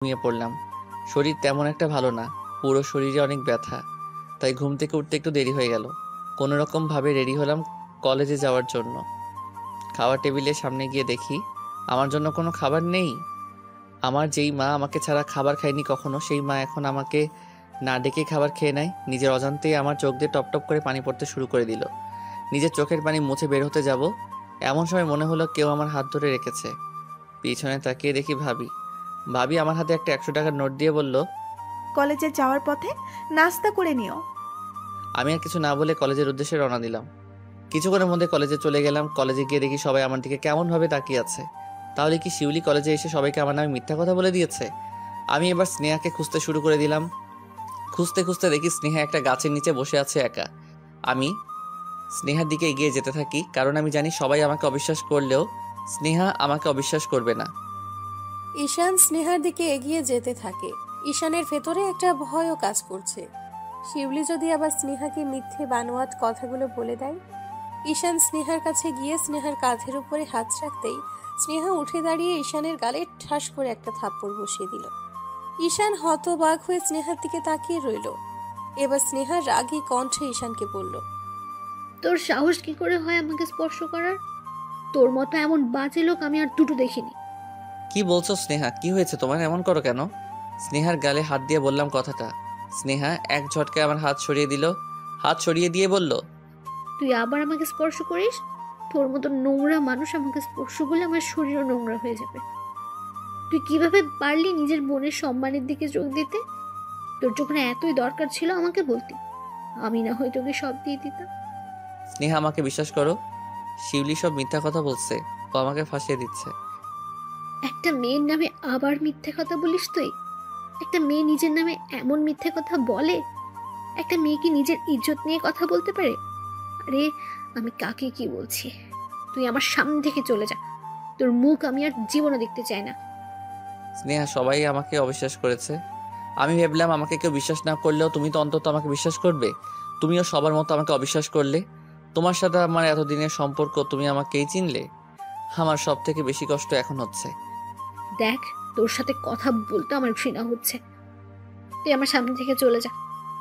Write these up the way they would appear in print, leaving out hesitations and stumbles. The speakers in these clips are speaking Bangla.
ঘুমিয়ে পড়লাম। শরীর তেমন একটা ভালো না, পুরো শরীরে অনেক ব্যথা। তাই ঘুম থেকে উঠতে একটু দেরি হয়ে গেল। কোনো রকম ভাবে রেডি হলাম কলেজে যাওয়ার জন্য। খাওয়ার টেবিলের সামনে গিয়ে দেখি আমার জন্য কোনো খাবার নেই। আমার যেই মা আমাকে ছাড়া খাবার খায়নি কখনো, সেই মা এখন আমাকে না ডেকে খাবার খেয়ে নেয়। নিজের অজান্তেই আমার চোখ দিয়ে টপ টপ করে পানি পড়তে শুরু করে দিল। নিজের চোখের পানি মুছে বের হতে যাব, এমন সময় মনে হলো কেউ আমার হাত ধরে রেখেছে। পিছনে তাকিয়ে দেখি ভাবি। ভাবি আমার হাতে একটা 100 টাকার নোট দিয়ে বলল, কলেজে যাওয়ার পথে নাস্তা করে নিও। আমি আর কিছু না বলে কলেজের উদ্দেশ্যে রওনা দিলাম। কিছুক্ষণের মধ্যে কলেজে চলে গেলাম। কলেজে গিয়ে দেখি সবাই আমার দিকে কেমনভাবে তাকিয়ে আছে। তাহলে কি শিউলি কলেজে এসে সবাইকে আমার নামে মিথ্যা কথা বলে দিয়েছে? আমি এবার স্নেহাকে খুঁজতে শুরু করে দিলাম। খুঁজতে খুঁজতে দেখি স্নেহা একটা গাছের নিচে বসে আছে একা। আমি স্নেহার দিকে এগিয়ে যেতে থাকি, কারণ আমি জানি সবাই আমাকে অবিশ্বাস করলেও স্নেহা আমাকে অবিশ্বাস করবে না। ঈশান স্নেহার দিকে এগিয়ে যেতে থাকে। ঈশানের ভেতরে একটা ভয়ও কাজ করছে। শিউলি যদি আবার স্নেহাকে মিথ্যে বানোয়াট কথাগুলো বলে দেয়। ঈশান স্নেহার কাছে গিয়ে স্নেহার কাঁধের উপরে হাত রাখতেই স্নেহা উঠে দাঁড়িয়ে ঈশানের গালে ঠাস করে একটা থাপ্পড় বসিয়ে দিল। ঈশান হতবাক হয়ে স্নেহার দিকে তাকিয়ে রইল। এবার স্নেহা রাগী কণ্ঠে ঈশানকে বলল, তোর সাহস কি করে হয় আমাকে স্পর্শ করার? তোর মতো এমন বাজে লোক আমি আর দুটো দেখিনি। কি বলছো স্নেহা? কি হয়েছে তোমার? এমন করো কেন? স্নেহার গালে হাত দিয়ে বললাম কথাটা। স্নেহা এক ঝটকায় আমার হাত সরিয়ে দিল। হাত সরিয়ে দিয়ে বলল, তুই আবার আমাকে স্পর্শ করিস? তোর মতো নোংরা মানুষ আমাকে স্পর্শ করলে আমার শরীরও নোংরা হয়ে যাবে। তুই কিভাবে পারলি নিজের বোনের সম্মানের দিকে যোগ দিতে? তোর যখন এতই দরকার ছিল আমাকে বলতি, আমি না হয় তোকে সব দিয়ে দিতাম। স্নেহা আমাকে বিশ্বাস করো, শিউলি সব মিথ্যা কথা বলছে। ও আমাকে ফাঁসিয়ে দিচ্ছে। একটা মেয়ের নামে আবার মিথ্যে কথা বলিস তুই? একটা মেয়ে নিজের নামে এমন মিথ্যে কথা বলে? একটা মেয়ে কি নিজের ইজ্জত নিয়ে কথা বলতে পারে? আরে, আমি কাকে কি বলছি? তুই আমার সামনে থেকে চলে যা। তোর মুখ আমি আর জীবনে দেখতে চাই না। স্নেহা সবাই আমাকে অবিশ্বাস করেছে। আমি ভেবলাম আমাকে কেউ বিশ্বাস না করলেও তুমি তো অন্তত আমাকে বিশ্বাস করবে। তুমিও সবার মতো আমাকে অবিশ্বাস করলে। তোমার সাথে আমার এতদিনের সম্পর্ক, তুমি আমাকেই চিনলে। আমার সব থেকে বেশি কষ্ট এখন হচ্ছে। দেখ, তোর সাথে কথা বলতে আমার ঘৃণা হচ্ছে। তুই আমার সামনে থেকে চলে যা।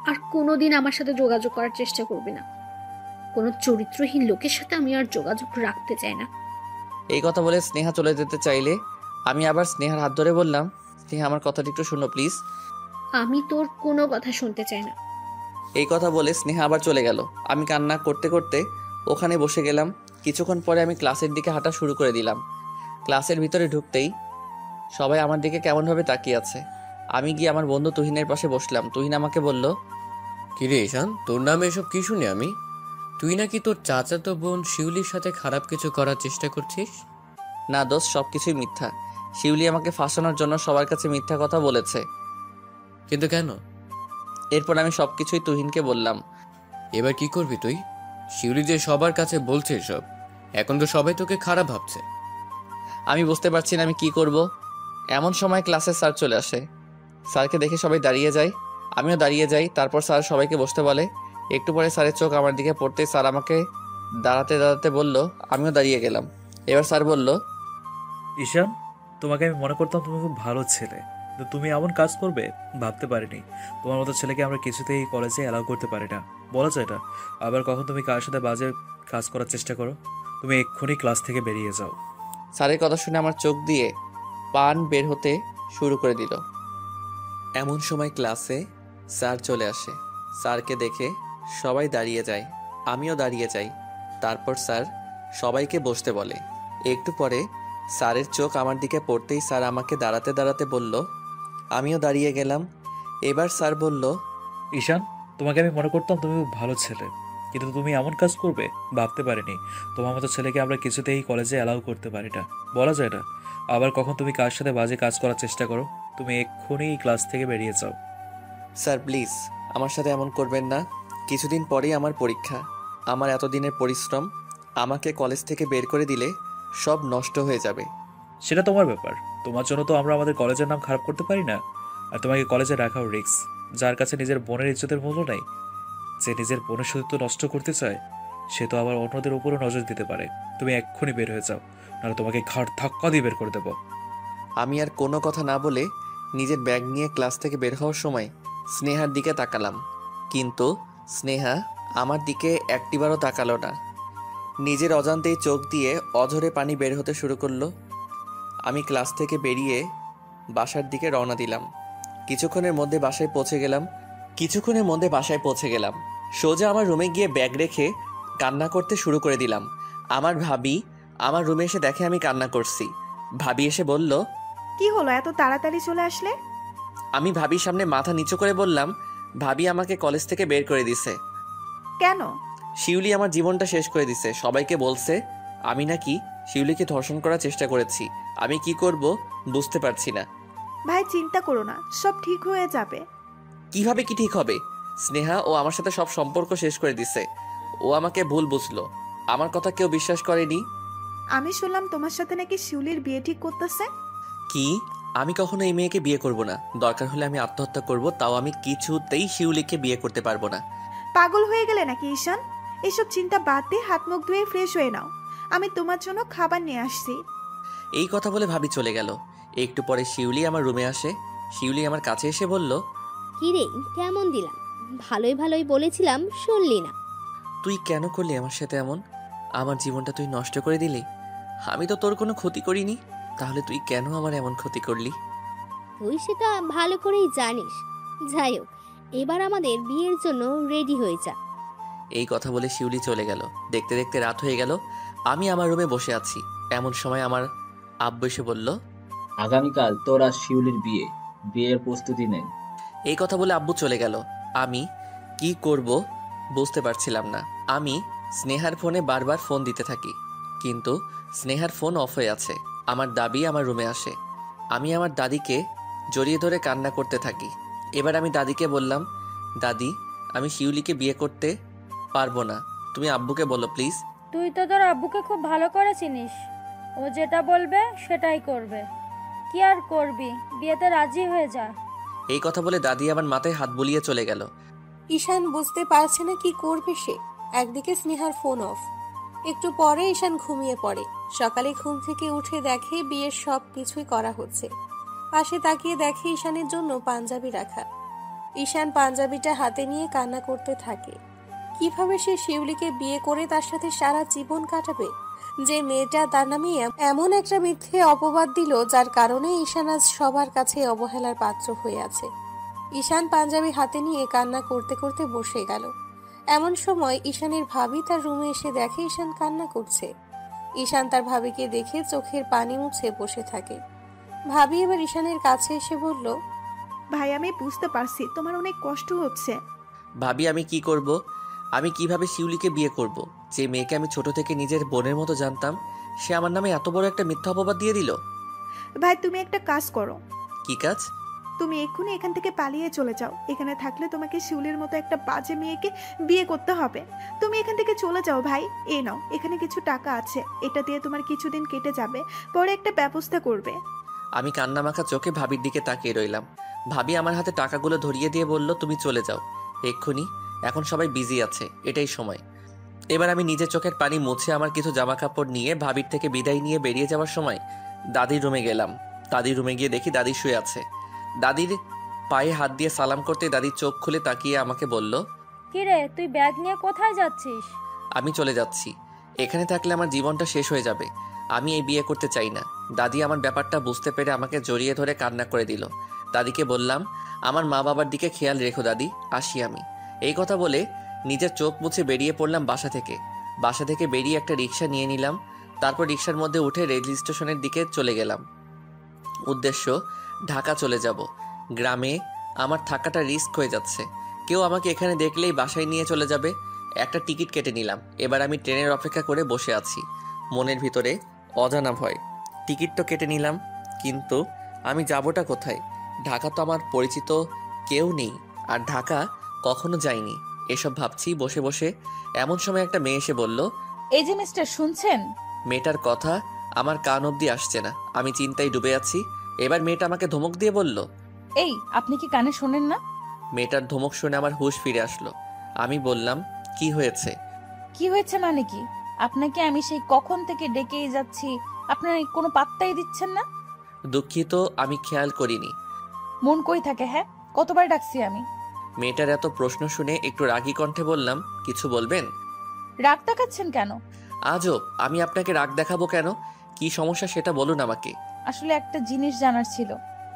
আর কোনোদিন আমার সাথে যোগাযোগ করার চেষ্টা করবি না। কোনো চরিত্রহীন লোকের সাথে আমি আর যোগাযোগ রাখতে চাই না। এই কথা বলে স্নেহা চলে যেতে চাইলে আমি আবার স্নেহার হাত ধরে বললাম, স্নেহা আমার কথাটা একটু শোনো প্লিজ। আমি তোর কোনো কথা শুনতে চাই না। এই কথা বলে স্নেহা আবার চলে গেল। আমি কান্না করতে করতে ওখানে বসে গেলাম। কিছুক্ষণ পরে আমি ক্লাসের দিকে হাঁটা শুরু করে দিলাম। ক্লাসের ভিতরে ঢুকতেই সবাই আমার দিকে কেমনভাবে তাকিয়ে আছে। আমি গিয়ে আমার বন্ধু তুহিনের পাশে বসলাম। তুহিন আমাকে বলল, কিরে ঈশান, তোর নামে এসব কি শুনি আমি? তুই নাকি তোর চাচাতো বোন শিউলির সাথে খারাপ কিছু করার চেষ্টা করছিস? না দোষ, সব কিছুই মিথ্যা। শিউলি আমাকে ফাঁসানোর জন্য সবার কাছে মিথ্যা কথা বলেছে। কিন্তু কেন? এরপর আমি সব কিছুই তুহিনকে বললাম। এবার কি করবি তুই? শিউলি যে সবার কাছে বলছে এসব, এখন তো সবাই তোকে খারাপ ভাবছে। আমি বুঝতে পারছি না আমি কি করব। এমন সময় ক্লাসে স্যার চলে আসে। স্যারকে দেখে সবাই দাঁড়িয়ে যায়। আমিও দাঁড়িয়ে যাই। তারপর স্যার সবাইকে বসতে বলে। একটু পরে স্যারের চোখ আমার দিকে পড়তে স্যার আমাকে দাঁড়াতে দাঁড়াতে বলল। আমিও দাঁড়িয়ে গেলাম। এবার স্যার বলল, ঈশান, তোমাকে আমি মনে করতাম তুমি খুব ভালো ছেলে, কিন্তু তুমি এমন কাজ করবে ভাবতে পারিনি। তোমার মতো ছেলেকে আমরা কিছুতেই কলেজে অ্যালাউ করতে পারি না, বলা যায় না। আবার কখন তুমি কার সাথে বাজে কাজ করার চেষ্টা করো, তুমি এক্ষুনি ক্লাস থেকে বেরিয়ে যাও। স্যারের কথা শুনে আমার চোখ দিয়ে পান বের হতে শুরু করে দিল। এমন সময় ক্লাসে স্যার চলে আসে। স্যারকে দেখে সবাই দাঁড়িয়ে যায়। আমিও দাঁড়িয়ে যাই। তারপর স্যার সবাইকে বসতে বলে। একটু পরে স্যারের চোখ আমার দিকে পড়তেই স্যার আমাকে দাঁড়াতে দাঁড়াতে বলল। আমিও দাঁড়িয়ে গেলাম। এবার স্যার বলল, ঈশান, তোমাকে আমি মনে করতাম তুমি খুব ভালো ছেলে, কিন্তু তুমি এমন কাজ করবে ভাবতে পারিনি। তোমার মতো ছেলেকে আমরা কিছুতেই কলেজে অ্যালাউ করতে পারি না, বলা যায় না। আবার কখন তুমি কার সাথে বাজে কাজ করার চেষ্টা করো, তুমি এক্ষুনি ক্লাস থেকে বেরিয়ে যাও। স্যার প্লিজ আমার সাথে এমন করবেন না। কিছুদিন পরেই আমার পরীক্ষা। আমার এতদিনের পরিশ্রম আমাকে কলেজ থেকে বের করে দিলে সব নষ্ট হয়ে যাবে। সেটা তোমার ব্যাপার। তোমার জন্য তো আমরা আমাদের কলেজের নাম খারাপ করতে পারি না। আর তোমাকে কলেজে রাখাও রিস্ক। যার কাছে নিজের বোনের ইজ্জতের মূল্য নাই, যে নিজের বোনের সতীত্ব নষ্ট করতে চায়, সে তো আবার অন্যদের উপরও নজর দিতে পারে। তুমি এক্ষুনি বের হয়ে যাও, নাহলে তোমাকে ঘাড় ধাক্কা দিয়ে বের করে দেবো। আমি আর কোনো কথা না বলে নিজের ব্যাগ নিয়ে ক্লাস থেকে বের হওয়ার সময় স্নেহার দিকে তাকালাম, কিন্তু স্নেহা আমার দিকে একটিবারও তাকালো না। নিজের অজান্তেই চোখ দিয়ে অঝরে পানি বের হতে শুরু করলো। আমি ক্লাস থেকে বেরিয়ে বাসার দিকে রওনা দিলাম। কিছুক্ষণের মধ্যে বাসায় পৌঁছে গেলাম। সোজা আমার রুমে গিয়ে ব্যাগ রেখে কান্না করতে শুরু করে দিলাম। আমার ভাবি আমার রুমে এসে দেখে আমি কান্না করছি। ভাবি এসে বলল, কি হলো, এত তাড়াতাড়ি চলে আসলে? আমি ভাবির সামনে মাথা নিচু করে বললাম, ভাবি আমাকে কলেজ থেকে বের করে দিছে। কেন? শিউলি আমার জীবনটা শেষ করে দিছে। সবাইকে বলছে আমি নাকি শিউলিকে ধর্ষণ করার চেষ্টা করেছি। আমি কি করব বুঝতে পারছি না। ভাই চিন্তা করো না, সব ঠিক হয়ে যাবে। কিভাবে কি ঠিক হবে? স্নেহা ও আমার সাথে সব সম্পর্ক শেষ করে দিছে। ও আমাকে ভুল বুঝলো। আমার কথা কেউ বিশ্বাস করেনি। আমি শুনলাম তোমার সাথে নাকি শিউলির বিয়ে ঠিক করতেছে। কি? আমি কখনো এই মেয়েকে বিয়ে করব না। দরকার হলে আমি আত্মহত্যা করব, তাও আমি কিছুতেই শিউলিকে বিয়ে করতে পারবো না। পাগল হয়ে গেলে নাকি ঈশান? এসব চিন্তা বাদ দিয়ে হাত মুখ ধুয়ে ফ্রেশ হয়ে নাও, আমি তোমার জন্য খাবার নিয়ে আসছি। এই কথা বলে ভাবি চলে গেল। একটু পরে শিউলি আমার রুমে আসে। শিউলি আমার কাছে এসে বলল, কিরে কেমন দিলাম? ভালোই ভালোই বলেছিলাম, শুনলি না। তুই কেন করলি আমার সাথে এমন? আমার জীবনটা তুই নষ্ট করে দিলি। আমি তো তোর কোনো ক্ষতি করিনি, তাহলে তুই কেন আমার এমন ক্ষতি করলি? তুই সেটা ভালো করেই জানিস। যাই হোক, এবার আমাদের বিয়ের জন্য রেডি হয়ে যা। এই কথা বলে শিউলি চলে গেল। দেখতে দেখতে রাত হয়ে গেল। আমি আমার রুমে বসে আছি। এমন সময় আমার আব্বু এসে বলল, আগামীকাল তোর আর শিউলির বিয়ে, বিয়ের প্রস্তুতি নেন। এই কথা বলে আব্বু চলে গেল। আমি কি করব বুঝতে পারছিলাম না। আমি স্নেহার ফোনে বারবার ফোন দিতে থাকি, কিন্তু স্নেহার ফোন অফ হয়ে আছে। আমার দাবি আমার রুমে আসে। আমি আমার দাদিকে জড়িয়ে ধরে কান্না করতে থাকি। এবার আমি দাদিকে বললাম, দাদি আমি শিউলিকে বিয়ে করতে পারবো না, তুমি আব্বুকে বলো প্লিজ। তুই তো তোর আব্বুকে খুব ভালো করে চিনিস, ও যেটা বলবে সেটাই করবে। কি আর করবি, বিয়েতে রাজি হয়ে যা। এই কথা বলে দাদি আমার মাথায় হাত বুলিয়ে চলে গেল। ঈশান বুঝতে পারছে না কি করবে সে। একদিকে স্নেহার ফোন অফ। একটু পরে ঈশান ঘুমিয়ে পড়ে। সকালে ঘুম থেকে উঠে দেখে বিয়ের সব কিছুই করা হচ্ছে। পাশে তাকিয়ে দেখে ঈশানের জন্য পাঞ্জাবি রাখা। ঈশান পাঞ্জাবিটা হাতে নিয়ে কান্না করতে থাকে। কিভাবে সে শিউলিকে বিয়ে করে তার সাথে সারা জীবন কাটাবে? যে মেয়েটা তার নামে এমন একটা মিথ্যে অপবাদ দিল, যার কারণে ঈশান আজ সবার কাছে অবহেলার পাত্র হয়ে আছে। ঈশান পাঞ্জাবি হাতে নিয়ে কান্না করতে করতে বসে গেল। এমন সময় ঈশানের ভাবি তার রুমে এসে দেখে ঈশান কান্না করছে। ঈশান তার ভাবিকে দেখে চোখের পানি মুছে বসে থাকে। ভাবি এবার ঈশানের কাছে এসে বলল, ভাই আমি বুঝতে পারছি তোমার অনেক কষ্ট হচ্ছে। ভাবি আমি কি করব? আমি কিভাবে শিউলিকে বিয়ে করব? যে মেয়েকে আমি ছোট থেকে নিজের বোনের মতো জানতাম, সে আমার নামে এত বড় একটা মিথ্যা অপবাদ দিয়ে দিল। ভাই তুমি একটা কাজ করো, কি কাজ? তুমি এক্ষুনি এখান থেকে পালিয়ে চলে যাও। এখানে থাকলে তোমাকে শিউলির মতো একটা বাজে মেয়েকে বিয়ে করতে হবে। তুমি এখান থেকে চলে যাও ভাই। এই নাও, এখানে কিছু টাকা আছে, এটা দিয়ে তোমার কিছুদিন কেটে যাবে, পরে একটা ব্যবস্থা করবে। আমি কান্নামাখা চোখে ভাবির দিকে তাকিয়ে রইলাম। ভাবি আমার হাতে টাকাগুলো ধরিয়ে দিয়ে বলল, তুমি চলে যাও এক্ষুনি, এখন সবাই বিজি আছে, এটাই সময়। এবার আমি নিজের চোখের পানি মুছে আমার কিছু জামা কাপড় নিয়ে ভাবির থেকে বিদায় নিয়ে বেরিয়ে যাওয়ার সময় দাদির রুমে গেলাম। দাদির রুমে গিয়ে দেখি দাদি শুয়ে আছে। দাদির পায়ে হাত দিয়ে সালাম করতে দাদির চোখ খুলে তাকিয়ে আমাকে বলল, কিরে তুই ব্যাগ নিয়ে কোথায় যাচ্ছিস? আমি চলে যাচ্ছি। এখানে থাকলে আমার জীবনটা শেষ হয়ে যাবে। আমি এই বিয়ে করতে চাই না। দাদি আমার ব্যাপারটা বুঝতে পেরে আমাকে জড়িয়ে ধরে কান্না করে দিল। দাদিকে বললাম, আমার মা বাবার দিকে খেয়াল রেখো দাদি, আসি আমি। এই কথা বলে নিজের চোখ মুছে বেরিয়ে পড়লাম বাসা থেকে। বাসা থেকে বেরিয়ে একটা রিক্সা নিয়ে নিলাম। তারপর রিক্সার মধ্যে উঠে রেল স্টেশনের দিকে চলে গেলাম। উদ্দেশ্য ঢাকা চলে যাব। গ্রামে আমার থাকাটা রিস্ক হয়ে যাচ্ছে। কেউ আমাকে এখানে দেখলেই বাসায় নিয়ে চলে যাবে। একটা টিকিট কেটে নিলাম। এবার আমি ট্রেনের অপেক্ষা করে বসে আছি, মনের ভিতরে অজানা ভয়। টিকিট তো কেটে নিলাম, কিন্তু আমি যাবোটা কোথায়? ঢাকা তো আমার পরিচিত কেউ নেই, আর ঢাকা কখনো যাইনি। এসব ভাবছি বসে বসে। এমন সময় একটা মেয়ে এসে বলল, এই যে মিস্টার শুনছেন? মেয়েটার কথা আমার কান অবধি আসছে না, আমি চিন্তায় ডুবে আছি। এবার মেয়েটা আমাকে ধমক দিয়ে বলল, এই আপনি কি কানে শোনেন না? মেয়েটার ধমক শুনে আমার হুঁশ ফিরে আসলো। আমি বললাম, কি হয়েছে? কি হয়েছে মানে কি? আপনাকে আমি সেই কখন থেকে ডেকেই যাচ্ছি, আপনারা কোনো পাত্তাই দিচ্ছেন না। দুঃখিত, আমি খেয়াল করিনি। মন কই থাকে? হ্যাঁ, কতবার ডাকছি আমি। মেয়েটার এত প্রশ্ন শুনে একটু রাগী কণ্ঠে বললাম, কিছু বলবেন? রাগ দেখাচ্ছেন কেন? আজব, আমি আপনাকে রাগ দেখাবো কেন? কি সমস্যা সেটা বলুন আমাকে। আসলে একটা জিনিস জানার ছিল।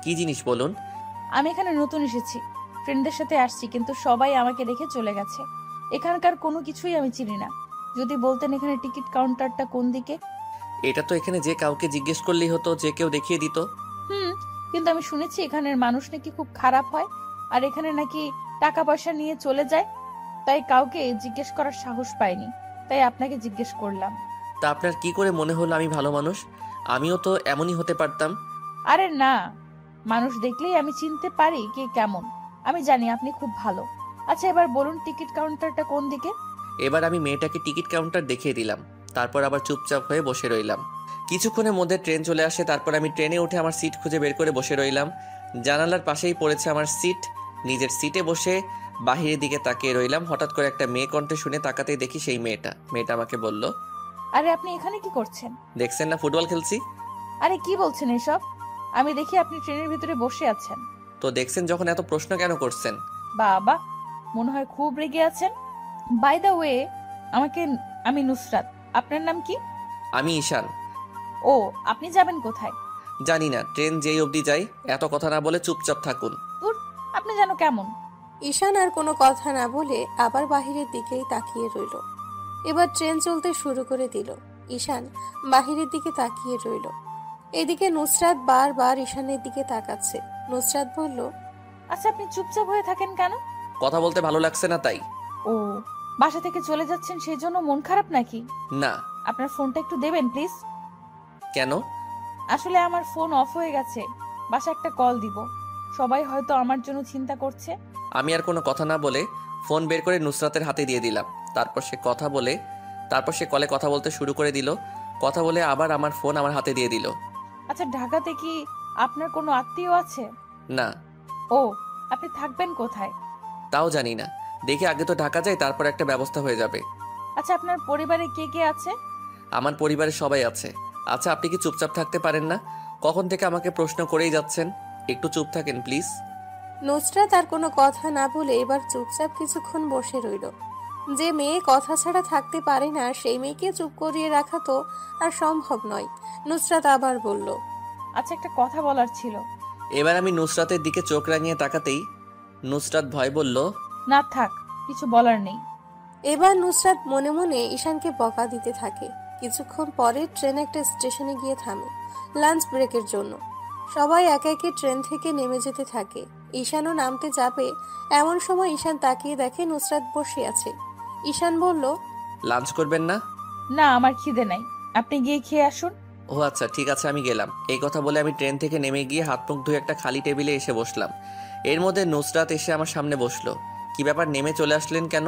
কি জিনিস বলুন? আমি এখানে নতুন এসেছি, ফ্রেন্ডদের সাথে আসছি, কিন্তু সবাই আমাকে রেখে চলে গেছে। এখানকার কোনো কিছুই আমি চিনি না। যদি বলতেন এখানে টিকিট কাউন্টারটা কোন দিকে। এটা তো এখানে যে কাউকে জিজ্ঞেস করলেই হতো, যে কেউ দেখিয়ে দিত। কিন্তু আমি শুনেছি এখানের মানুষ নাকি খুব খারাপ হয়, আর এখানে নাকি টাকা পয়সা নিয়ে চলে যায়। তাই কাউকে জিজ্ঞেস করার সাহস পাইনি, তাই আপনাকে জিজ্ঞেস করলাম। তা আপনার কি করে মনে হলো আমি ভালো মানুষ? আমিও তো এমনই হতে পারতাম। আরে না, মানুষ দেখলেই আমি চিনতে পারি কে কেমন। আমি জানি আপনি খুব ভালো। আচ্ছা, এবার বলুন টিকিট কাউন্টারটা কোন দিকে। এবার আমি মেয়েটাকে টিকিট কাউন্টার দেখিয়ে দিলাম, তারপর আবার চুপচাপ হয়ে বসে রইলাম। কিছুক্ষণের মধ্যে ট্রেন চলে আসে, তারপর আমি ট্রেনে উঠে আমার সিট খুঁজে বের করে বসে রইলাম। জানালার পাশেই পড়েছে আমার সিট। নিজের সিটে বসে বাহিরের দিকে তাকিয়ে রইলাম। হঠাৎ করে একটা মেয়ে কণ্ঠে শুনে তাকাতেই দেখি সেই মেয়েটা আমাকে বলল, আরে আপনি এখানে কি করছেন? দেখছেন না ফুটবল খেলছি। আরে কি বলছেন এসব? আমি দেখি আপনি ট্রেনের ভিতরে বসে আছেন। তো দেখছেন যখন, এত প্রশ্ন কেন করছেন? বাবা, মনে হয় খুব রেগে আছেন। বাই দ্য ওয়ে, আমি নুসরাত। আপনার নাম কি? আমি ঈশান। ও, আপনি যাবেন কোথায়? জানি না, ট্রেন যেই অবধি যাই। এত কথা না বলে চুপচাপ থাকুন। দূর, আপনি যেন কেমন। ঈশান আর কোনো কথা না বলে আবার বাহিরের দিকেই তাকিয়ে রইল। এবার ট্রেন চলতে শুরু করে দিল। ঈশান বাহিরের দিকে তাকিয়ে রইল। এদিকে নুসরাত বারবার ঈশানের দিকে তাকাচ্ছে। নুসরাত বলল, আচ্ছা, আপনি চুপচাপ হয়ে থাকেন কেন? কথা বলতে ভালো লাগছে না তাই। ও, বাসা থেকে চলে যাচ্ছেন সেই জন্য মন খারাপ নাকি? না। আপনার ফোনটা একটু দেবেন প্লিজ। কেন? আসলে আমার ফোন অফ হয়ে গেছে, বাসা একটা কল দিব। সবাই হয়তো আমার জন্য চিন্তা করছে। আমি আর কোনো কথা না বলে ফোন বের করে নুসরাতের হাতে দিয়ে দিলাম। তারপর সে কলে কথা বলতে শুরু করে দিল। কথা বলে আবার আমার ফোন আমার হাতে দিয়ে দিল। আচ্ছা, ঢাকাতে কি আপনার কোনো আত্মীয় আছে? না। ও, আপনি থাকবেন কোথায়? তাও জানি না, দেখে আগে তো ঢাকা যাই, তারপর একটা ব্যবস্থা হয়ে যাবে। আচ্ছা, আপনার পরিবারে কে কে আছে? আমার পরিবারে সবাই আছে। আচ্ছা, আপনি কি চুপচাপ থাকতে পারেন না? কখন থেকে আমাকে প্রশ্ন করেই যাচ্ছেন। একটু চুপ থাকেন প্লিজ। নুসরাত আর কোনো কথা না বলে এবার চুপচাপ কিছুক্ষণ বসে রইল। যে মেয়ে কথা ছাড়া থাকতে পারে না, সেই মেয়েকে চুপ করিয়ে রাখা তো আর সম্ভব নয়। নুসরাত আবার বলল, আচ্ছা, একটা কথা বলার ছিল। এবার আমি নুসরাতের দিকে চোখ রাঙিয়ে তাকাতেই নুসরাত ভয় বলল, না থাক, কিছু বলার নেই। এবার নুসরাত মনে মনে ঈশানকে বকা দিতে থাকে। কিছুক্ষণ পরে ট্রেন একটা স্টেশনে গিয়ে থামে লাঞ্চ ব্রেকের জন্য। সবাই একে একে ট্রেন থেকে নেমে যেতে থাকে। ঈশানও নামতে যাবে, এমন সময় ঈশান তাকিয়ে দেখে নুসরাত বসে আছে। ঈশান বলল, লাঞ্চ করবেন না? না, আমার খিদে নাই, আপনি গিয়ে খেয়ে আসুন। ও আচ্ছা, ঠিক আছে, আমি গেলাম। এই কথা বলে আমি ট্রেন থেকে নেমে গিয়ে হাত মুখ ধুয়ে একটা খালি টেবিলে এসে বসলাম। এর মধ্যে নুসরাত এসে আমার সামনে বসলো। কি ব্যাপার, নেমে চলে আসলেন কেন?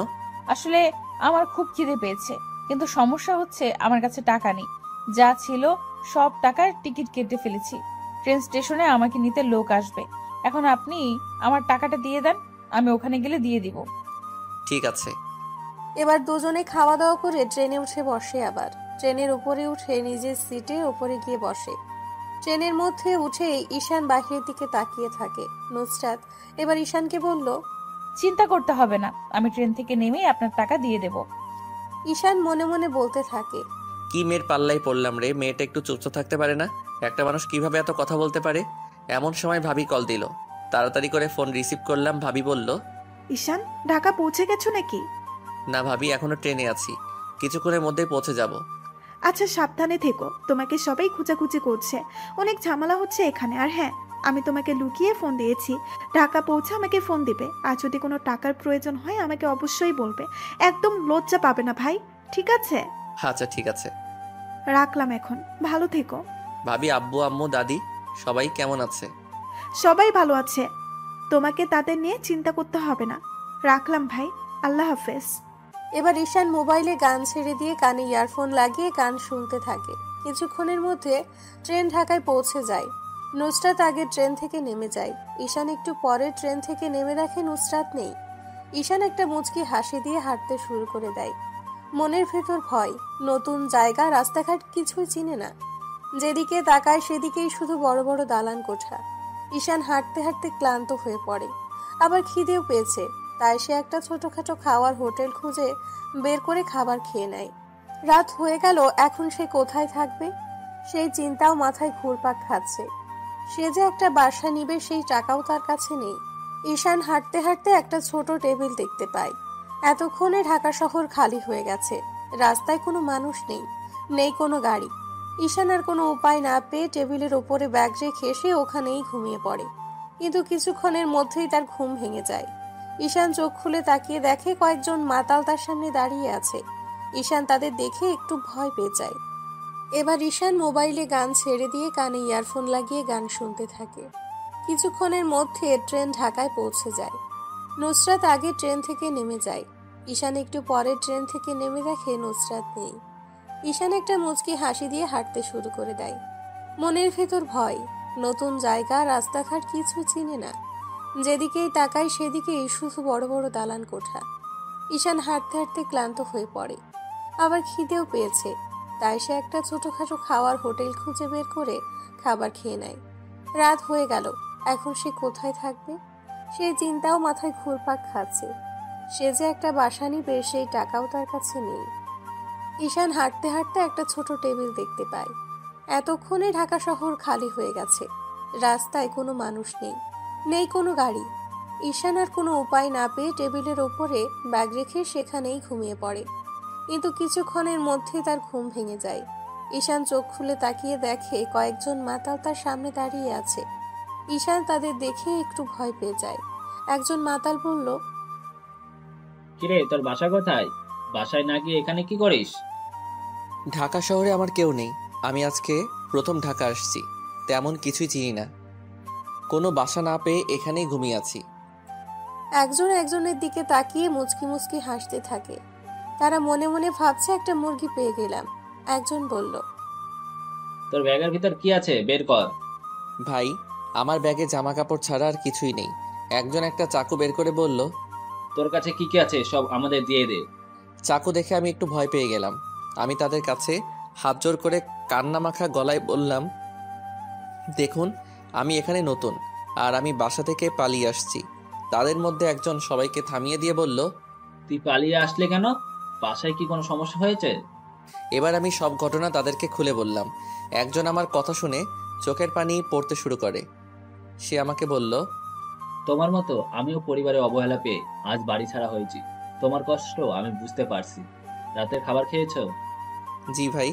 আসলে আমার খুব খিদে পেয়েছে, কিন্তু সমস্যা হচ্ছে আমার কাছে টাকা নেই। যা ছিল সব টাকার টিকিট কেটে ফেলেছি। ট্রেন স্টেশনে আমাকে নিতে লোক আসবে। এখন আপনি আমার টাকাটা দিয়ে দেন, আমি ওখানে গেলে দিয়ে দিব। ঠিক আছে। এবার দুজনে খাওয়া দাওয়া করে ট্রেনে উঠে বসে। আবার ট্রেনের উপরে উঠে নিজের সিটে উপরে গিয়ে বসে। ট্রেনের মধ্যে উঠে ঈশান বাহিরের দিকে তাকিয়ে থাকে। নুসরাত এবার ঈশানকে বলল, চিন্তা করতে হবে না, আমি ট্রেন থেকে নেমেই আপনার টাকা দিয়ে দেব। ঈশান মনে মনে বলতে থাকে, কি মেয়ের পাল্লাই পড়লাম রে, মেয়েটা একটু চুপচাপ থাকতে পারে না? একটা মানুষ কিভাবে এত কথা বলতে পারে? এমন সময় ভাবি কল দিল। তাড়াতাড়ি করে ফোন রিসিভ করলাম। ভাবি বলল, ঈশান, ঢাকা পৌঁছে গেছো নাকি? না ভাবি, এখনো ট্রেনে আছি, কিছুক্ষণের মধ্যেই পৌঁছে যাব। আচ্ছা, সাবধানে থেকো, তোমাকে সবাই খোঁজাখুঁজি করছে, অনেক ঝামেলা হচ্ছে এখানে। আর হ্যাঁ, আমি তোমাকে লুকিয়ে ফোন দিয়েছি, ঢাকা পৌঁছে আমাকে ফোন দিবে। আর যদি কোনো টাকার প্রয়োজন হয় আমাকে অবশ্যই বলবে, একদম লজ্জা পাবে না ভাই, ঠিক আছে? আচ্ছা ঠিক আছে, রাখলাম এখন, ভালো থেকো। ভাবি, আব্বু আম্মু দাদি সবাই কেমন আছে? সবাই ভালো আছে, তোমাকে তাদের নিয়ে চিন্তা করতে হবে না। রাখলাম ভাই, আল্লাহ হাফেজ। এবার ঈশান মোবাইলে গান ছেড়ে দিয়ে কানে ইয়ারফোন লাগিয়ে গান শুনতে থাকে। কিছুক্ষণের মধ্যে ট্রেন ঢাকায় পৌঁছে যায়। নুসরাত আগে ট্রেন থেকে নেমে যায়। ঈশান একটু পরে ট্রেন থেকে নেমে দেখে নুসরাত নেই। ঈশান একটা মুচকি হাসি দিয়ে হাঁটতে শুরু করে দেয়। মনের ভেতর ভয়, নতুন জায়গা, রাস্তাঘাট কিছুই চিনে না। যেদিকে তাকায় সেদিকেই শুধু বড় বড় দালান কোঠা। ঈশান হাঁটতে হাঁটতে ক্লান্ত হয়ে পড়ে, আবার খিদেও পেয়েছে। তাই সে একটা ছোটখাটো খাওয়ার হোটেল খুঁজে বের করে খাবার খেয়ে নেয়। রাত হয়ে গেল, এখন সে কোথায় থাকবে সেই চিন্তাও মাথায় ঘুরপাক খাচ্ছে। সে যে একটা বাসা নিবে সেই টাকাও তার কাছে নেই। ঈশান হাঁটতে হাঁটতে একটা ছোট টেবিল দেখতে পায়। এতক্ষণে ঢাকা শহর খালি হয়ে গেছে, রাস্তায় কোনো মানুষ নেই, নেই কোনো গাড়ি। ঈশান আর কোনো উপায় না পেয়ে টেবিলের ওপরে ব্যাগ রেখে সে ওখানেই ঘুমিয়ে পড়ে। কিন্তু কিছুক্ষণের মধ্যেই তার ঘুম ভেঙে যায়। ঈশান চোখ খুলে তাকিয়ে দেখে কয়েকজন মাতাল তার সামনে দাঁড়িয়ে আছে। ঈশান তাদের দেখে একটু ভয় পেয়ে যায়। এবার ঈশান মোবাইলে গান ছেড়ে দিয়ে কানে ইয়ারফোন লাগিয়ে গান শুনতে থাকে। কিছুক্ষণের মধ্যে ট্রেন ঢাকায় পৌঁছে যায়। নুসরাত আগে ট্রেন থেকে নেমে যায়। ঈশান একটু পরে ট্রেন থেকে নেমে দেখে নুসরাত নেই। ঈশান একটা মুচকি হাসি দিয়ে হাঁটতে শুরু করে দেয়। মনের ভেতর ভয়, নতুন জায়গা, রাস্তাঘাট কিছু চিনে না। যেদিকেই তাকায় সেদিকেই শুধু বড় বড় দালান কোঠা। ঈশান হাঁটতে হাঁটতে ক্লান্ত হয়ে পড়ে, আবার খিদেও পেয়েছে। তাই সে একটা ছোটখাটো খাওয়ার হোটেল খুঁজে বের করে খাবার খেয়ে নেয়। রাত হয়ে গেল, এখন সে কোথায় থাকবে সেই চিন্তাও মাথায় ঘুরপাক খাচ্ছে। সে যে একটা বাসা নিবে সেই টাকাও তার কাছে নেই। ঈশান হাঁটতে হাঁটতে একটা ছোট টেবিল দেখতে পায়। এতক্ষণে ঢাকা শহর খালি হয়ে গেছে, রাস্তায় কোনো মানুষ নেই, নেই কোনো গাড়ি। ঈশান আর কোনো উপায় না পেয়ে টেবিলের ওপরে ব্যাগ রেখে সেখানেই ঘুমিয়ে পড়ে। কিন্তু কিছুক্ষণের মধ্যেই তার ঘুম ভেঙে যায়। ঈশান চোখ খুলে তাকিয়ে দেখে কয়েকজন মাতাল তার সামনে দাঁড়িয়ে আছে। ঈশান তাদের দেখে একটু ভয় পেয়ে যায়। একজন মাতাল বলল, কিরে, তোর বাসা কোথায়? বাসায় না গিয়ে এখানে কি করিস? ঢাকা শহরে আমার কেউ নেই, আমি আজকে প্রথম ঢাকা আসছি, তেমন কিছুই চিনি না। কোনো বাসা না পেয়ে এখানেই ঘুমিয়ে আছি। একজন একজনের দিকে তাকিয়ে মুচকি মুচকি হাসতে থাকে। তারা মনে মনে ভাবছে একটা মুরগি পেয়ে গেলাম। একজন বলল, তোর ব্যাগের ভিতর কি আছে, বের কর। ভাই, আমার ব্যাগে জামা কাপড় ছাড়া আর কিছুই নেই। একজন একটা চাকু বের করে বলল, তোর কাছে কি কি আছে সব আমাদের দিয়ে দে। চাকু দেখে আমি একটু ভয় পেয়ে গেলাম। আমি তাদের কাছে হাত জোর করে কান্না মাখা গলায় বললাম, দেখুন, আমি এখানে নতুন, আর আমি বাসা থেকে পালিয়ে আসছি। তাদের মধ্যে একজন সবাইকে থামিয়ে দিয়ে বলল, তুই পালিয়ে আসলে কেন? বাসায় কি কোনো সমস্যা হয়েছে? এবার আমি সব ঘটনা তাদেরকে খুলে বললাম। একজন আমার কথা শুনে চোখের পানি পড়তে শুরু করে। সে আমাকে বলল, তোমার মতো আমিও পরিবারে অবহেলা পেয়ে আজ বাড়ি ছাড়া হয়েছি। তোমার কষ্ট আমি বুঝতে পারছি। রাতের খাবার খেয়েছো? জি ভাই।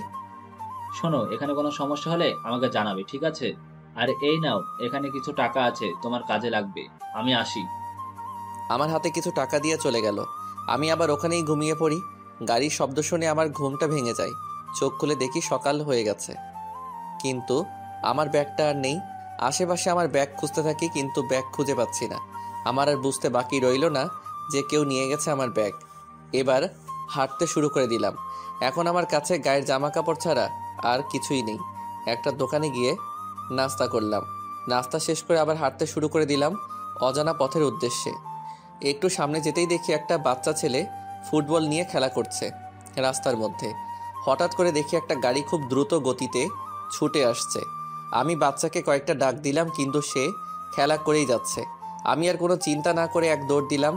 শোনো, এখানে কোনো সমস্যা হলে আমাকে জানাবে, ঠিক আছে? আর এই নাও, এখানে কিছু টাকা আছে, তোমার কাজে লাগবে। আমি আসি। আমার হাতে কিছু টাকা দিয়ে চলে গেল। আমি আবার ওখানেই ঘুমিয়ে পড়ি। গাড়ির শব্দ শুনে আমার ঘুমটা ভেঙে যায়। চোখ খুলে দেখি সকাল হয়ে গেছে, কিন্তু আমার ব্যাগটা আর নেই। আশেপাশে আমার ব্যাগ খুঁজতে থাকি, কিন্তু ব্যাগ খুঁজে পাচ্ছি না। আমার আর বুঝতে বাকি রইল না যে কেউ নিয়ে গেছে আমার ব্যাগ। এবার হাঁটতে শুরু করে দিলাম। এখন আমার কাছে গায়ের জামা কাপড় ছাড়া আর কিছুই নেই। একটা দোকানে গিয়ে নাস্তা করলাম। নাস্তা শেষ করে আবার হাঁটতে শুরু করে দিলাম অজানা পথের উদ্দেশ্যে। একটু সামনে যেতেই দেখি একটা বাচ্চা ছেলে ফুটবল নিয়ে খেলা করছে রাস্তার মধ্যে। হঠাৎ করে দেখি একটা গাড়ি খুব দ্রুত গতিতে ছুটে আসছে। আমি বাচ্চাকে কয়েকটা ডাক দিলাম, কিন্তু সে খেলা করেই যাচ্ছে। আমি আর কোনো চিন্তা না করে এক দৌড় দিলাম।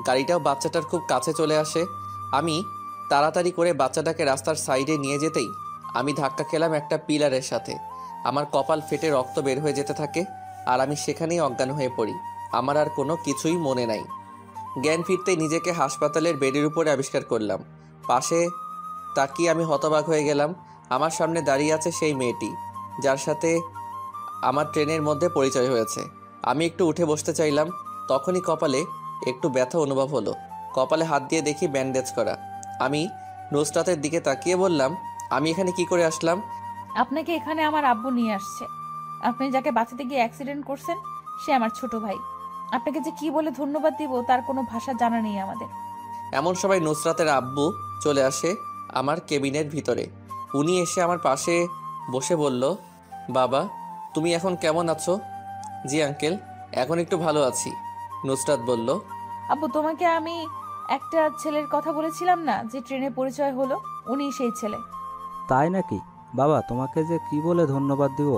গাড়িটাও বাচ্চাটার খুব কাছে চলে আসে। আমি তাড়াতাড়ি করে বাচ্চাটাকে রাস্তার সাইডে নিয়ে যেতেই আমি ধাক্কা খেলাম একটা পিলারের সাথে। আমার কপাল ফেটে রক্ত বের হয়ে যেতে থাকে, আর আমি সেখানেই অজ্ঞান হয়ে পড়ি। আমার আর কোনো কিছুই মনে নাই। জ্ঞান ফিরতেই নিজেকে হাসপাতালের বেডের উপরে আবিষ্কার করলাম। পাশে তাকিয়ে আমি হতবাক হয়ে গেলাম। আমার সামনে দাঁড়িয়ে আছে সেই মেয়েটি যার সাথে আমার ট্রেনের মধ্যে পরিচয় হয়েছে। আমি একটু উঠে বসতে চাইলাম, তখনই কপালে একটু ব্যথা অনুভব হলো। কপালে হাত দিয়ে দেখি ব্যান্ডেজ করা। আমি নুসরাতের দিকে তাকিয়ে বললাম, আমি এখানে কি করে আসলাম? আপনাকে এখানে আমার আব্বু নিয়ে আসছে। আপনি যাকে বাঁচাতে গিয়ে অ্যাক্সিডেন্ট করছেন সে আমার ছোট ভাই। আপনাকে যে কি বলে ধন্যবাদ দিব তার কোনো ভাষা জানা নেই আমাদের। এমন সময় নুসরাতের আব্বু চলে আসে আমার কেবিনের ভিতরে। উনি এসে আমার পাশে বসে বলল, বাবা, তুমি এখন কেমন আছো? জি আঙ্কেল, এখন একটু ভালো আছি। নুসরাত বলল, আব্বু, তোমাকে আমি একটা ছেলের কথা বলেছিলাম না যে ট্রেনে পরিচয় হলো, উনি সেই ছেলে। তাই নাকি? বাবা, তোমাকে যে কি বলে ধন্যবাদ দিব।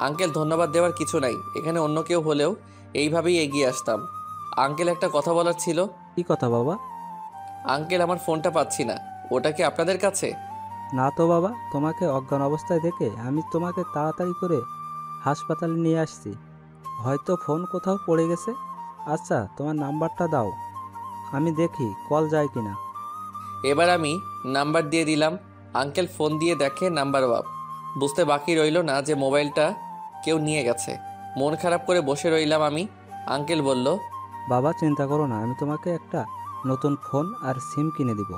আঙ্কেল ধন্যবাদ দেওয়ার কিছু নাই, এখানে অন্য কেউ হলেও এইভাবেই এগিয়ে আসতাম। আঙ্কেল একটা কথা বলার ছিল। কি কথা বাবা? আঙ্কেল আমার ফোনটা পাচ্ছি না, ওটা কি আপনাদের কাছে? না তো বাবা, তোমাকে অজ্ঞান অবস্থায় দেখে আমি তোমাকে তাড়াতাড়ি করে হাসপাতালে নিয়ে আসছি। হয়তো ফোন কোথাও পড়ে গেছে। আচ্ছা, তোমার নাম্বারটা দাও, আমি দেখি কল যায় কিনা। এবার আমি নাম্বার দিয়ে দিলাম। আঙ্কেল ফোন দিয়ে দেখে নাম্বার অফ। বুঝতে বাকি রইল না যে মোবাইলটা কেউ নিয়ে গেছে। মন খারাপ করে বসে রইলাম আমি। আঙ্কেল বলল, বাবা চিন্তা করো না, আমি তোমাকে একটা নতুন ফোন আর সিম কিনে দিব।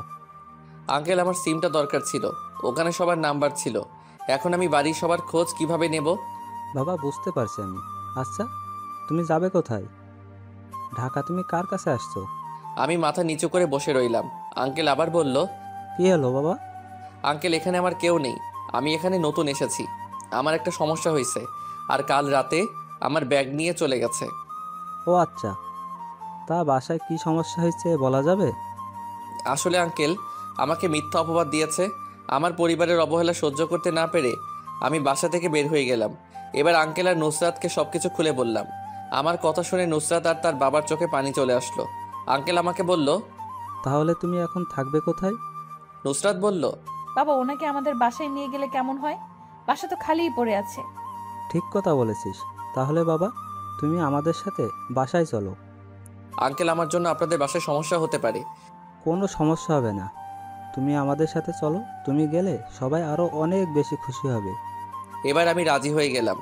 আঙ্কেল আমার সিমটা দরকার ছিল, ওখানে সবার নাম্বার ছিল। এখন আমি বাড়ির সবার খোঁজ কিভাবে নেব? বাবা বুঝতে পারছি আমি। আচ্ছা, তুমি যাবে কোথায়? ঢাকা তুমি কার কাছে আসছো? আমি মাথা নিচু করে বসে রইলাম। আঙ্কেল আবার বলল, কি হলো বাবা? আঙ্কেল এখানে আমার কেউ নেই, আমি এখানে নতুন এসেছি। আমার একটা সমস্যা হয়েছে, আর কাল রাতে আমার ব্যাগ নিয়ে চলে গেছে। ও আচ্ছা, তা বাসায় কি সমস্যা হয়েছে বলা যাবে? আসলে আঙ্কেল আমাকে মিথ্যা অপবাদ দিয়েছে। আমার পরিবারের অবহেলা সহ্য করতে না পেরে আমি বাসা থেকে বের হয়ে গেলাম। এবার আঙ্কেল আর নুসরাতকে সব কিছু খুলে বললাম। আমার কথা শুনে নুসরাত আর তার বাবার চোখে পানি চলে আসলো। আঙ্কেল আমাকে বলল, তাহলে তুমি এখন থাকবে কোথায়? নুসরাত বলল, বাবা ওনাকে আমাদের বাসায় নিয়ে গেলে কেমন হয়? বাসা তো খালিই পড়ে আছে। ঠিক কথা বলেছিস। তাহলে বাবা তুমি আমাদের সাথে বাসায় চলো। আঙ্কেল আমার জন্য আপনাদের বাসায় সমস্যা হতে পারে। কোনো সমস্যা হবে না, তুমি আমাদের সাথে চলো। তুমি গেলে সবাই আরও অনেক বেশি খুশি হবে। এবার আমি রাজি হয়ে গেলাম।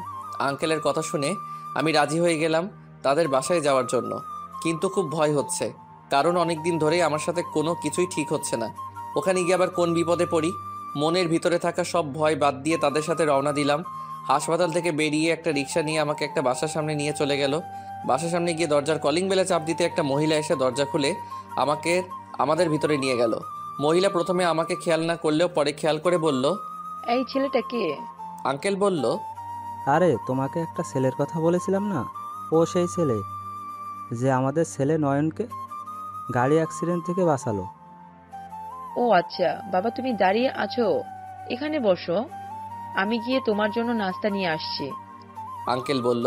আঙ্কেলের কথা শুনে আমি রাজি হয়ে গেলাম তাদের বাসায় যাওয়ার জন্য। কিন্তু খুব ভয় হচ্ছে, কারণ অনেক দিন ধরেই আমার সাথে কোনো কিছুই ঠিক হচ্ছে না। ওখানে গিয়ে আবার কোন বিপদে পড়ি। মনের ভিতরে থাকা সব ভয় বাদ দিয়ে তাদের সাথে রওনা দিলাম। হাসপাতাল থেকে বেরিয়ে একটা রিক্সা নিয়ে আমাকে একটা বাসার সামনে নিয়ে চলে গেল। বাসার সামনে গিয়ে দরজার কলিং বেলে চাপ দিতে একটা মহিলা এসে দরজা খুলে আমাদের ভিতরে নিয়ে গেল। মহিলা প্রথমে আমাকে খেয়াল না করলেও পরে খেয়াল করে বলল, এই ছেলেটা কে? আঙ্কেল বলল, আরে তোমাকে একটা ছেলের কথা বলেছিলাম না, ও সেই ছেলে যে আমাদের ছেলে নয়নকে গাড়ি অ্যাক্সিডেন্ট থেকে বাঁচালো। ও আচ্ছা, বাবা তুমি দাঁড়িয়ে আছো, এখানে বসো, আমি গিয়ে তোমার জন্য নাস্তা নিয়ে আসছি। আঙ্কেল বলল,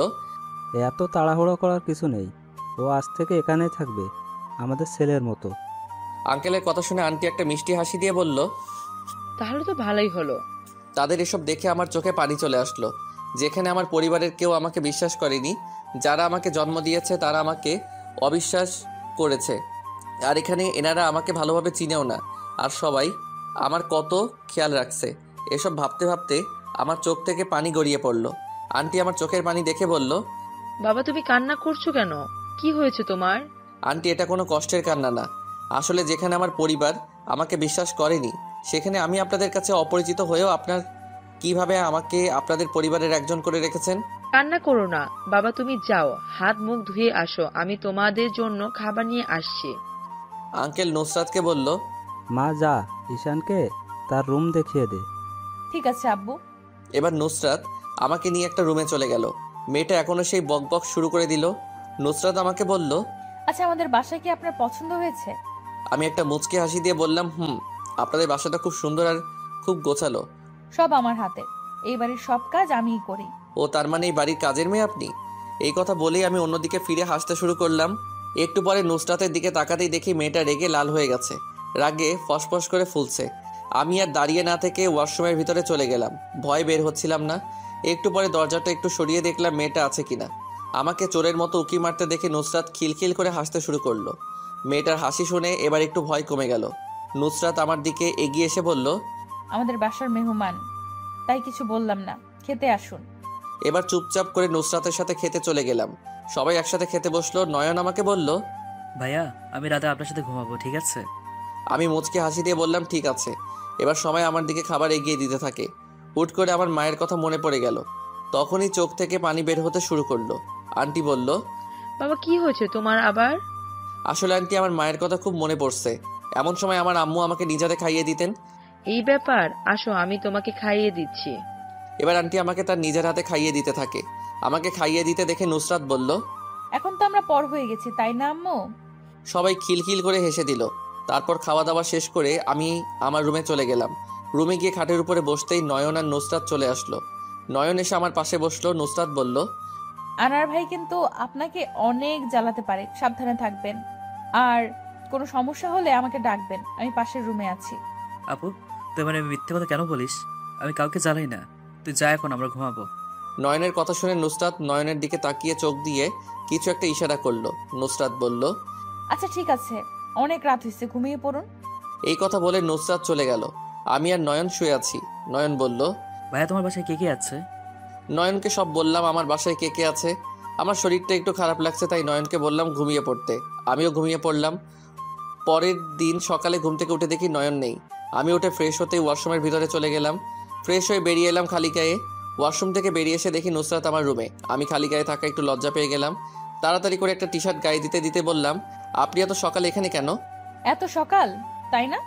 এত তাড়াহুড়ো করার কিছু নেই, ও আজ থেকে এখানেই থাকবে আমাদের ছেলের মতো। আঙ্কেলের কথা শুনে আন্টি একটা মিষ্টি হাসি দিয়ে বলল, তাহলে তো ভালোই হলো। তাদের এসব দেখে আমার চোখে পানি চলে আসলো। যেখানে আমার পরিবারের কেউ আমাকে বিশ্বাস করেনি, যারা আমাকে জন্ম দিয়েছে তারা আমাকে অবিশ্বাস করেছে, আর এখানে এনারা আমাকে ভালোভাবে চিনেও না, আর সবাই আমার কত খেয়াল রাখছে। এসব ভাবতে ভাবতে আমার চোখ থেকে পানি গড়িয়ে পড়ল। আন্টি আমার চোখের পানি দেখে বলল, বাবা তুমি কান্না করছো কেন? কি হয়েছে তোমার? আন্টি এটা কোনো কষ্টের কান্না না, আসলে যেখানে আমার পরিবার আমাকে বিশ্বাস করেনি, সেখানে আমি আপনাদের কাছে অপরিচিত হয়েও আপনার কিভাবে আমাকে আপনাদের পরিবারের একজন করে রেখেছেন। কান্না করো না বাবা, তুমি যাও, হাত মুখ ধুয়ে আসো, আমি তোমাদের জন্য খাবার নিয়ে আসছি। আঙ্কেল নুসরাতকে বলল, মা যা, ঈশানকে তার রুম দেখিয়ে দে। ঠিক আছে আব্বু। এবার নুসরাত আমাকে নিয়ে একটা রুমে চলে গেল। মেয়েটা এখনো সেই বকবক শুরু করে দিল। নুসরাত আমাকে বলল, আচ্ছা আমাদের বাসায় কি আপনার পছন্দ হয়েছে? আমি একটা মুচকি হাসি দিয়ে বললাম, আপনাদের বাসাটা খুব সুন্দর আর খুব গোছালো। সব আমার হাতে, এই বাড়ির সব কাজ আমিই করি। ও তার মানে এই বাড়ির কাজের মেয়ে আপনি? এই কথা বলেই আমি অন্যদিকে ফিরে হাসতে শুরু করলাম। একটু পরে নুসরাতের দিকে তাকাতেই দেখি মেয়েটা রেগে লাল হয়ে গেছে, রাগে ফসফস করে ফুলছে। আমি আর দাঁড়িয়ে না থেকে ওয়াশরুমের ভিতরে চলে গেলাম। ভয় বের হচ্ছিলাম না। একটু পরে দরজাটা একটু সরিয়ে দেখলাম মেয়েটা আছে কিনা। আমাকে চোরের মতো উকি মারতে দেখে নুসরাত খিলখিল করে হাসতে শুরু করলো। মেয়েটার হাসি শুনে এবার একটু ভয় কমে গেল। নুসরাত আমার দিকে এগিয়ে এসে বলল, আমাদের বাসার মেহমান, তাই কিছু বললাম না, খেতে আসুন। এবার চুপচাপ করে নুসরাতের সাথে খেতে চলে গেলাম। সবাই একসাথে খেতে বসলো। নয়ন আমাকে বলল, ভাইয়া আমি রাতে আপনার সাথে ঘুমাবো, ঠিক আছে? আমি মুচকে হাসি দিয়ে বললাম, ঠিক আছে। এবার সবাই আমার দিকে খাবার এগিয়ে দিতে থাকে। হুট করে আমার মায়ের কথা মনে পড়ে গেল। তখনই চোখ থেকে পানি বের হতে শুরু করলো। আন্টি বলল, বাবা কি হয়েছে তোমার আবার? আসলে আন্টি আমার মায়ের কথা খুব মনে পড়ছে। এমন সময় আমার আম্মু আমাকে নিজ হাতে খাইয়ে দিতেন। এই ব্যাপার, আসো আমি তোমাকে খাইয়ে দিচ্ছি। এবার আন্টি আমাকে তার নিজের হাতে খাইয়ে দিতে থাকে। আমাকে খাইয়ে দিতে দেখে নুসরাত বলল, এখন তো আমরা পর হয়ে গেছি, তাই না আম্মু? সবাই খিলখিল করে হেসে দিল। তারপর খাওয়া দাওয়া শেষ করে আমি আমার রুমে চলে গেলাম। রুমে গিয়ে খাটের উপরে বসতেই নয়ন আর নুসরাত চলে আসলো। নয়ন এসে আমার পাশে বসলো। নুসরাত বলল, আনার ভাই কিন্তু আপনাকে অনেক জ্বালাতে পারে, সাবধানে থাকবেন। আর কোনো সমস্যা হলে আমাকে ডাকবেন, আমি পাশের রুমে আছি। আপু, তুই মানে মিথ্যে কথা কেন বলিস? আমি কাউকে জ্বালাই না। তুই যা, এখন আমরা ঘুমাবো। নয়নের কথা শুনে নুসরাত নয়নের দিকে তাকিয়ে চোখ দিয়ে কিছু একটা ইশারা করলো। নুসরাত বলল, আচ্ছা ঠিক আছে, অনেক রাত হয়েছে, ঘুমিয়ে পড়ুন। এই কথা বলে নুসরাত চলে গেল। আমি আর নয়ন শুয়ে আছি। নয়ন বলল, ভাইয়া, তোমার বাসায় কে কে আছে? নয়নকে সব বললাম আমার বাসায় কে কে আছে। আমার শরীরটা একটু খারাপ লাগছে, তাই নয়নকে বললাম ঘুমিয়ে পড়তে। আমিও ঘুমিয়ে পড়লাম। পরের দিন সকালে ঘুম থেকে উঠে দেখি নয়ন নেই। আমি উঠে ফ্রেশ হতে ওয়াশরুমের ভিতরে চলে গেলাম। ফ্রেশ হয়ে বেরিয়ে এলাম খালি গায়ে। ওয়াশরুম থেকে বেরিয়ে এসে দেখি নুসরাত আমার রুমে। আমি খালি গায়ে থাকা একটু লজ্জা পেয়ে গেলাম। তাড়াতাড়ি করে একটা টি শার্ট গায়ে দিতে দিতে বললাম, আপনি এত সকালে এখানে কেন? এত সকাল, তাই না?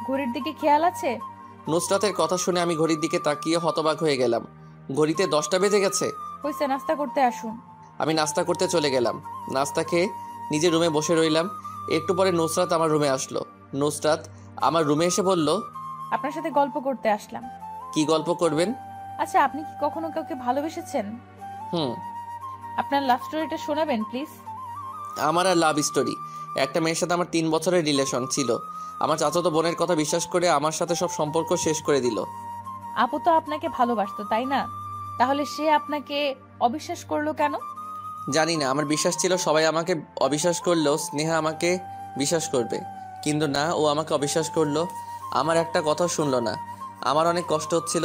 ঘড়ির দিকে খেয়াল আছে? নুসরাতের কথা শুনে আমি ঘড়ির দিকে তাকিয়ে হতবাক হয়ে গেলাম। ঘড়িতে 10টা বেজে গেছে। হইছে, নাস্তা করতে আসুন। আমি নাস্তা করতে চলে গেলাম। নাস্তা খেয়ে নিজের রুমে বসে রইলাম। একটু পরে নুসরাত আমার রুমে আসলো। নুসরাত আমার রুমে এসে বলল, আপনার সাথে গল্প করতে আসলাম। কি গল্প করবেন? আচ্ছা, আপনি কি কখনো কাউকে ভালোবেসেছেন? হুম। আপনার লাভ স্টোরিটা শোনাবেন প্লিজ? আমার আর লাভ স্টোরি? একটা মেয়ের সাথে আমার 3 বছরের রিলেশন ছিল। আমার চাচাতো বোনের কথা বিশ্বাস করে আমার সাথে সব সম্পর্ক শেষ করে দিল। আপু তো আপনাকে ভালোবাসতো, তাই না? তাহলে সে আপনাকে অবিশ্বাস করলো কেন? জানি না, আমার বিশ্বাস ছিল সবাই আমাকে অবিশ্বাস করলেও স্নেহা আমাকে বিশ্বাস করবে। কিন্তু না, ও আমাকে অবিশ্বাস করলো। আমার একটা কথা শুনলো না। আমার অনেক কষ্ট হচ্ছিল।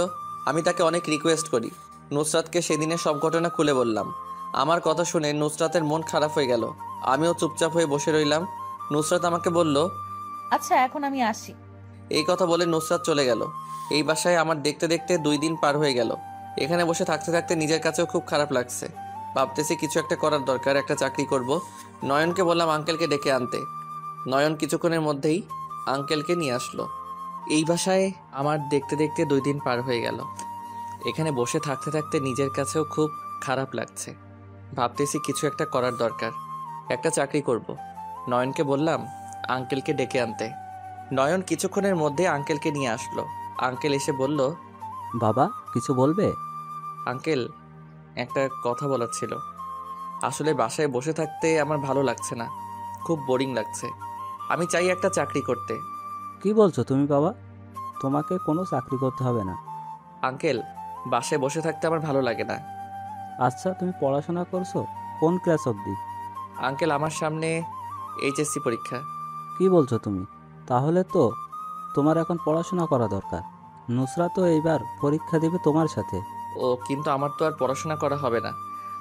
আমি তাকে অনেক রিকোয়েস্ট করি। নুসরাতকে সেদিনের সব ঘটনা খুলে বললাম। আমার কথা শুনে নুসরাতের মন খারাপ হয়ে গেল। আমিও চুপচাপ হয়ে বসে রইলাম। নুসরাত আমাকে বলল, আচ্ছা এখন আমি আসি। এই কথা বলে নুসরাত চলে গেল। এই বাসায় আমার দেখতে দেখতে 2 দিন পার হয়ে গেল। এখানে বসে থাকতে থাকতে নিজের কাছেও খুব খারাপ লাগছে। ভাবতেছি কিছু একটা করার দরকার, একটা চাকরি করব। নয়নকে বললাম আঙ্কেলকে ডেকে আনতে। নয়ন কিছুক্ষণের মধ্যেই আঙ্কেলকে নিয়ে আসলো। এই বাসায় আমার দেখতে দেখতে 2 দিন পার হয়ে গেল। এখানে বসে থাকতে থাকতে নিজের কাছেও খুব খারাপ লাগছে। ভাবতেছি কিছু একটা করার দরকার, একটা চাকরি করব। নয়নকে বললাম আঙ্কেলকে ডেকে আনতে। নয়ন কিছুক্ষণের মধ্যে আঙ্কেলকে নিয়ে আসলো। আঙ্কেল এসে বলল, বাবা কিছু বলবে? আঙ্কেল, একটা কথা বলার ছিল। আসলে বাসায় বসে থাকতে আমার ভালো লাগছে না, খুব বোরিং লাগছে। আমি চাই একটা চাকরি করতে। কি বলছো তুমি বাবা? তোমাকে কোনো চাকরি করতে হবে না। আঙ্কেল, বাসায় বসে থাকতে আমার ভালো লাগে না। আচ্ছা তুমি পড়াশোনা করছো কোন ক্লাস অবধি? আঙ্কেল, আমার সামনে এইচএসসি পরীক্ষা। কি বলছো তুমি? তাহলে তো তোমার এখন পড়াশোনা করা দরকার। নুসরা তো এইবার পরীক্ষা দেবে তোমার সাথে। ও, কিন্তু আমার তো আর পড়াশোনা করা হবে না।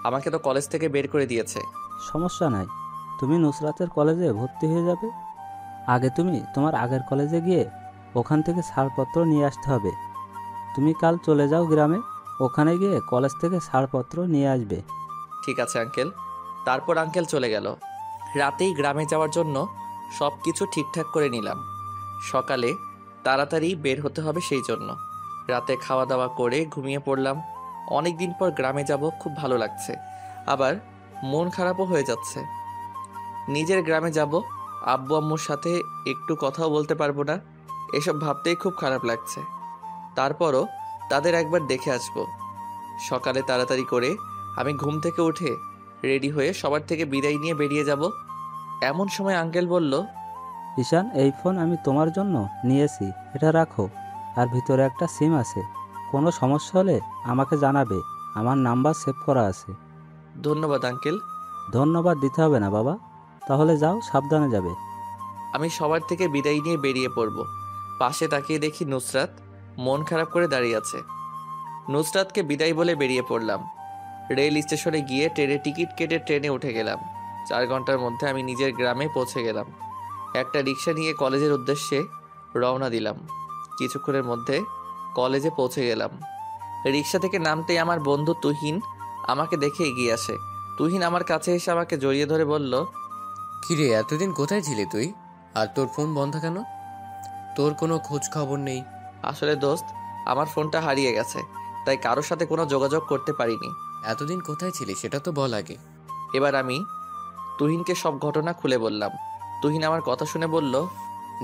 আমাকে তো কলেজ থেকে বের করে দিয়েছে। সমস্যা নাই, তুমি নুসরাতের কলেজে ভর্তি হয়ে যাবে। আগে তুমি তোমার আগের কলেজে গিয়ে ওখান থেকে ছাড়পত্র নিয়ে আসতে হবে। তুমি কাল চলে যাও গ্রামে, ওখানে গিয়ে কলেজ থেকে ছাড়পত্র নিয়ে আসবে। ঠিক আছে আঙ্কেল। তারপর আঙ্কেল চলে গেল। রাতেই গ্রামে যাওয়ার জন্য সব কিছু ঠিকঠাক করে নিলাম। সকালে তাড়াতাড়ি বের হতে হবে, সেই জন্য রাতে খাওয়া দাওয়া করে ঘুমিয়ে পড়লাম। অনেক দিন পর গ্রামে যাব, খুব ভালো লাগছে। আবার মন খারাপও হয়ে যাচ্ছে। নিজের গ্রামে যাব, আব্বু আম্মুর সাথে একটু কথাও বলতে পারবো না। এসব ভাবতেই খুব খারাপ লাগছে। তারপরও তাদের একবার দেখে আসব। সকালে তাড়াতাড়ি করে আমি ঘুম থেকে উঠে রেডি হয়ে সবার থেকে বিদায় নিয়ে বেরিয়ে যাব। এমন সময় আঙ্কেল বলল, ঈশান, এই ফোন আমি তোমার জন্য নিয়েছি, এটা রাখো। আর ভিতরে একটা সিম আছে, কোনো সমস্যা হলে আমাকে জানাবে, আমার নাম্বার সেভ করা আছে। ধন্যবাদ আঙ্কেল। ধন্যবাদ দিতে হবে না বাবা, তাহলে যাও, সাবধানে যাবে। আমি সবার থেকে বিদায় নিয়ে বেরিয়ে পড়ব। পাশে তাকিয়ে দেখি নুসরাত মন খারাপ করে দাঁড়িয়ে আছে। নুসরাতকে বিদায় বলে বেরিয়ে পড়লাম। রেল স্টেশনে গিয়ে ট্রেনের টিকিট কেটে ট্রেনে উঠে গেলাম। 4 ঘন্টার মধ্যে আমি নিজের গ্রামে পৌঁছে গেলাম। একটা রিক্সা নিয়ে কলেজের উদ্দেশ্যে রওনা দিলাম। কিছুক্ষণের মধ্যে কলেজে পৌঁছে গেলাম। রিক্সা থেকে নামতেই আমার বন্ধু তুহিন আমাকে দেখে এগিয়ে আসে। তুহিন আমার কাছে এসে আমাকে জড়িয়ে ধরে বলল, কিরে, এতদিন কোথায় ছিলি তুই? আর তোর ফোন বন্ধ কেন? তোর কোনো খোঁজ খবর নেই। আসলে দোস্ত, আমার ফোনটা হারিয়ে গেছে, তাই কারোর সাথে কোনো যোগাযোগ করতে পারিনি। এতদিন কোথায় ছিলি সেটা তো বল আগে। এবার আমি তুহিনকে সব ঘটনা খুলে বললাম। তুহিন আমার কথা শুনে বলল,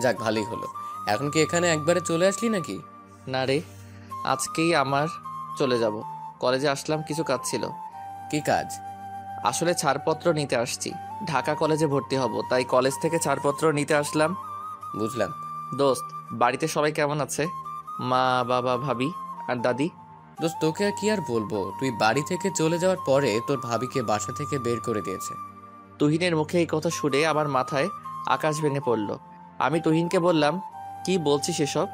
যাক, ভালোই হলো। এখন কি এখানে একবারে চলে আসলি নাকি? না রে, আজকেই আমার চলে যাব। কলেজে আসলাম, কিছু কাজ ছিল। কি কাজ? আসলে ছাড়পত্র নিতে আসছি, ঢাকা কলেজে ভর্তি হব, তাই কলেজ থেকে ছাড়পত্র নিতে আসলাম। বুঝলাম। দোস্ত, বাড়িতে সবাই কেমন আছে? মা, বাবা, ভাবি আর দাদি? দোস্ত, তোকে আর কি আর বলবো, তুই বাড়ি থেকে চলে যাওয়ার পরে তোর ভাবিকে বাসা থেকে বের করে দিয়েছে। তুহিনের মুখে এই কথা শুনে আমার মাথায় আকাশ ভেঙে পড়ল। আমি তুহিনকে বললাম, কি বলছিস এসব?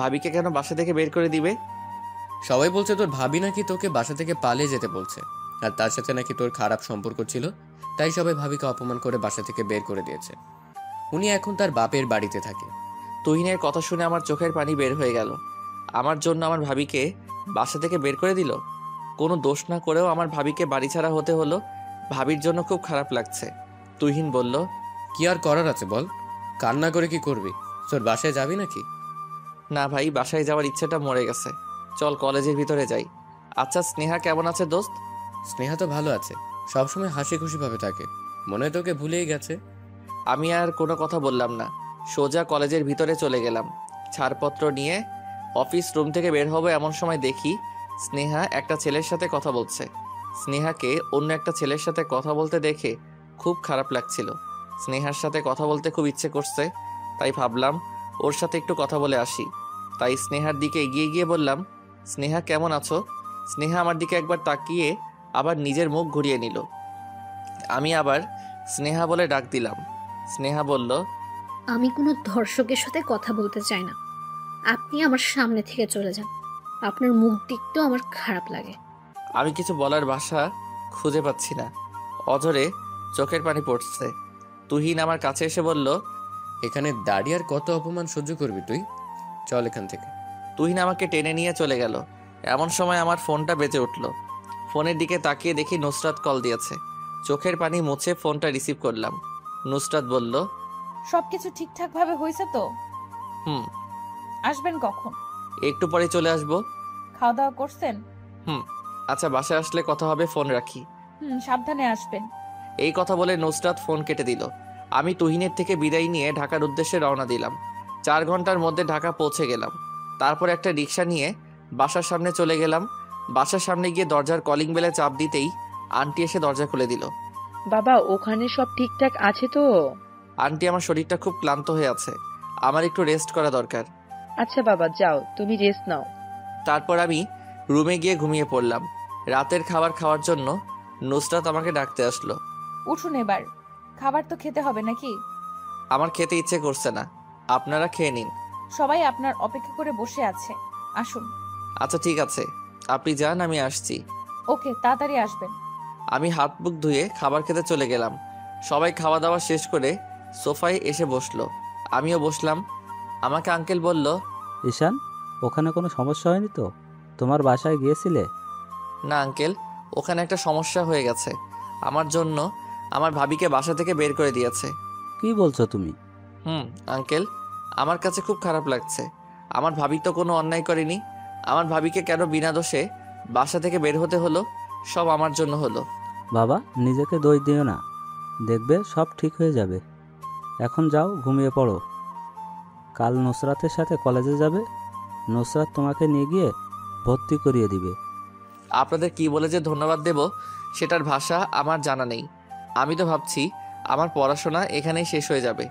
ভাবিকে কেন বাসা থেকে বের করে দিবে? সবাই বলছে তোর ভাবি নাকি তোকে বাসা থেকে পালিয়ে যেতে বলছে, আর তার সাথে নাকি তোর খারাপ সম্পর্ক ছিল, তাই সবাই ভাবিকে অপমান করে বাসা থেকে বের করে দিয়েছে। উনি এখন তার বাপের বাড়িতে থাকে। তুহিনের কথা শুনে আমার চোখের পানি বের হয়ে গেল। আমার জন্য আমার ভাবিকে বাসা থেকে বের করে দিল। কোনো দোষ না করেও আমার ভাবিকে বাড়ি ছাড়া হতে হলো। ভাবির জন্য খুব খারাপ লাগছে। তুহিন বলল, কি আর করার আছে বল, কান্না করে কি করবি? তোর বাসায় যাবি নাকি? না ভাই, বাসায় যাওয়ার ইচ্ছেটা মরে গেছে, চল কলেজের ভিতরে যাই। আচ্ছা, স্নেহা কেমন আছে দোস্ত? স্নেহা তো ভালো আছে, সবসময় হাসি খুশি ভাবে থাকে, মনে হয় তোকে ভুলেই গেছে। আমি আর কোনো কথা বললাম না, সোজা কলেজের ভিতরে চলে গেলাম। ছাড়পত্র নিয়ে অফিস রুম থেকে বের হবো এমন সময় দেখি স্নেহা একটা ছেলের সাথে কথা বলছে। স্নেহাকে অন্য একটা ছেলের সাথে কথা বলতে দেখে খুব খারাপ লাগছিল। স্নেহার সাথে কথা বলতে খুব ইচ্ছে করছে, তাই ভাবলাম ওর সাথে একটু কথা বলে আসি। তাই স্নেহার দিকে এগিয়ে গিয়ে বললাম, স্নেহা কেমন আছো? স্নেহা আমার দিকে একবার তাকিয়ে আবার নিজের মুখ ঘুরিয়ে নিল। আমি আবার স্নেহা বলে ডাক দিলাম। স্নেহা বলল, আমি কোনো ধর্ষকের সাথে কথা বলতে চাই না, আপনি আমার সামনে থেকে চলে যান, আপনার মুখ দেখতেও আমার খারাপ লাগে। আমি কিছু বলার ভাষা খুঁজে পাচ্ছি না, অঝরে চোখের পানি পড়ছে। তুহিন আমার কাছে এসে বলল, এখানে দাঁড়িয়ে আর কত অপমান সহ্য করবি তুই, চল এখান থেকে। তুহিন আমাকে টেনে নিয়ে চলে গেল। এমন সময় আমার ফোনটা বেজে উঠল। ফোনের দিকে তাকিয়ে দেখি নুসরাত কল দিয়েছে। চোখের পানি মুছে ফোনটা রিসিভ করলাম। নুসরাত বলল, সবকিছু ঠিকঠাক ভাবে হয়েছে তো? হুম। আসবেন কখন? একটু পরে চলে আসবো। খাওয়া দাওয়া করছেন? হুম। আচ্ছা, বাসায় আসলে কথা হবে, ফোন রাখি। সাবধানে আসবেন। এই কথা বলে নুসরাত ফোন কেটে দিল। আমি তুহিনের থেকে বিদায় নিয়ে ঢাকার উদ্দেশ্যে রওনা দিলাম। 4 ঘন্টার মধ্যে ঢাকা পৌঁছে গেলাম। তারপর একটা রিক্সা নিয়ে বাসার সামনে চলে গেলাম। বাসার সামনে গিয়ে দরজার কলিং বেলে চাপ দিতেই আন্টি এসে দরজা খুলে দিল। বাবা, ওখানে সব ঠিকঠাক আছে তো? আন্টি, আমার শরীরটা খুব ক্লান্ত হয়ে আছে, আমার একটু রেস্ট করা দরকার। আচ্ছা বাবা, যাও, তুমি রেস্ট নাও। তারপর আমি রুমে গিয়ে ঘুমিয়ে পড়লাম। রাতের খাবার খাওয়ার জন্য নুসরাত আমাকে ডাকতে আসলো। উঠুন এবার, খাবার তো খেতে হবে নাকি? আমার খেতে ইচ্ছে করছে না, আপনারা খেয়ে নিন। সবাই আপনার অপেক্ষা করে বসে আছে, আসুন। আচ্ছা ঠিক আছে, আপনি যান, আমি আসছি। ওকে, তাড়াতাড়ি আসবেন। আমি হাত মুখ ধুয়ে খাবার খেতে চলে গেলাম। সবাই খাওয়া দাওয়া শেষ করে সোফায় এসে বসলো, আমিও বসলাম। আমাকে আঙ্কেল বলল, ঈশান, ওখানে কোনো সমস্যা হয়নি তো? তোমার বাসায় গিয়েছিলে? না আঙ্কেল, ওখানে একটা সমস্যা হয়ে গেছে। আমার জন্য আমার ভাবিকে বাসা থেকে বের করে দিয়েছে। কি বলছো তুমি? আঙ্কেল, আমার কাছে খুব খারাপ লাগছে। আমার ভাবি তো কোনো অন্যায় করেনি। আমার ভাবিকে কেন বিনা দোষে বাসা থেকে বের হতে হলো? সব আমার জন্য হলো। বাবা, নিজেকে দোষ দিও না, দেখবে সব ঠিক হয়ে যাবে। এখন যাও, ঘুমিয়ে পড়ো। কাল নুসরাতের সাথে কলেজে যাবে, নুসরাত তোমাকে নিয়ে গিয়ে ভর্তি করিয়ে দিবে। আপনাদের কি বলে যে ধন্যবাদ দেব সেটার ভাষা আমার জানা নেই। আমি তো ভাবছি আমার পড়াশোনা এখানেই শেষ হয়ে যাবে।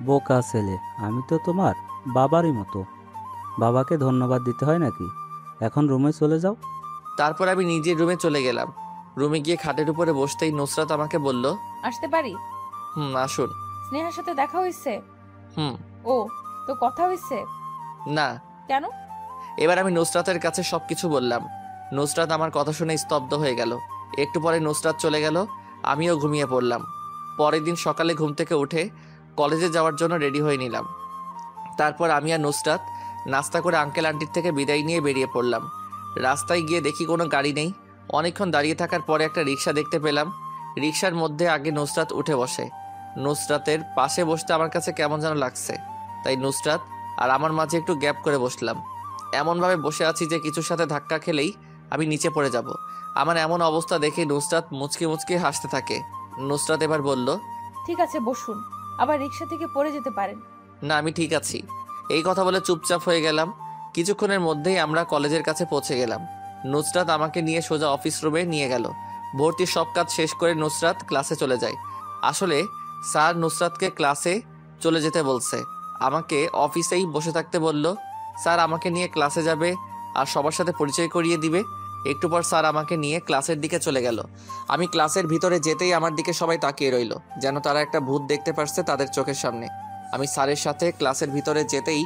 বোকা ছেলে, আমি তো তোমার বাবারই মতো, বাবাকে ধন্যবাদ দিতে হয় নাকি? এখন রুমে চলে যাও। তারপর আমি নিজের রুমে চলে গেলাম। রুমে গিয়ে খাটের উপরে বসতেই নুসরাত আমাকে বলল, আসতে পারি? আসুন। স্নেহার সাথে দেখা হয়েছে? হুম। ও, তো কথা হয়েছে? না। কেন? এবার আমি নুসরাতের কাছে সবকিছু বললাম। নুসরাত আমার কথা শুনে স্তব্ধ হয়ে গেল। একটু পরে নুসরাত চলে গেল, আমিও ঘুমিয়ে পড়লাম। পরের দিন সকালে ঘুম থেকে উঠে কলেজে যাওয়ার জন্য রেডি হয়ে নিলাম। তারপর আমি আর নুসরাত নাস্তা করে আঙ্কেল আন্টির থেকে বিদায় নিয়ে বেরিয়ে পড়লাম। রাস্তায় গিয়ে দেখি কোনো গাড়ি নেই। অনেকক্ষণ দাঁড়িয়ে থাকার পরে একটা রিক্সা দেখতে পেলাম। রিক্সার মধ্যে আগে নুসরাত উঠে বসে। নুসরাতের পাশে বসতে আমার কাছে কেমন যেন লাগছে, তাই নুসরাত আর আমার মাঝে একটু গ্যাপ করে বসলাম। এমনভাবে বসে আছি যে কিছুর সাথে ধাক্কা খেলেই আমি নিচে পড়ে যাব। আমার এমন অবস্থা দেখে নুসরাত মুচকি মুচকি হাসতে থাকে। নুসরাত এবার বলল, ঠিক আছে, বসুন, আবার রিক্সা থেকে পড়ে যেতে পারেন। না, আমি ঠিক আছি। এই কথা বলে চুপচাপ হয়ে গেলাম। কিছুক্ষণের মধ্যেই আমরা কলেজের কাছে পৌঁছে গেলাম। নুসরাত আমাকে নিয়ে সোজা অফিস রুমে নিয়ে গেল। ভর্তির সব কাজ শেষ করে নুসরাত ক্লাসে চলে যায়। আসলে স্যার নুসরাতকে ক্লাসে চলে যেতে বলছে, আমাকে অফিসেই বসে থাকতে বলল। স্যার আমাকে নিয়ে ক্লাসে যাবে আর সবার সাথে পরিচয় করিয়ে দিবে। একটু পর স্যার আমাকে নিয়ে ক্লাসের দিকে চলে গেল। আমি ক্লাসের ভিতরে যেতেই আমার দিকে সবাই তাকিয়ে রইল, যেন তারা একটা ভূত দেখতে পারছে তাদের চোখের সামনে। আমি স্যারের সাথে ক্লাসের ভিতরে যেতেই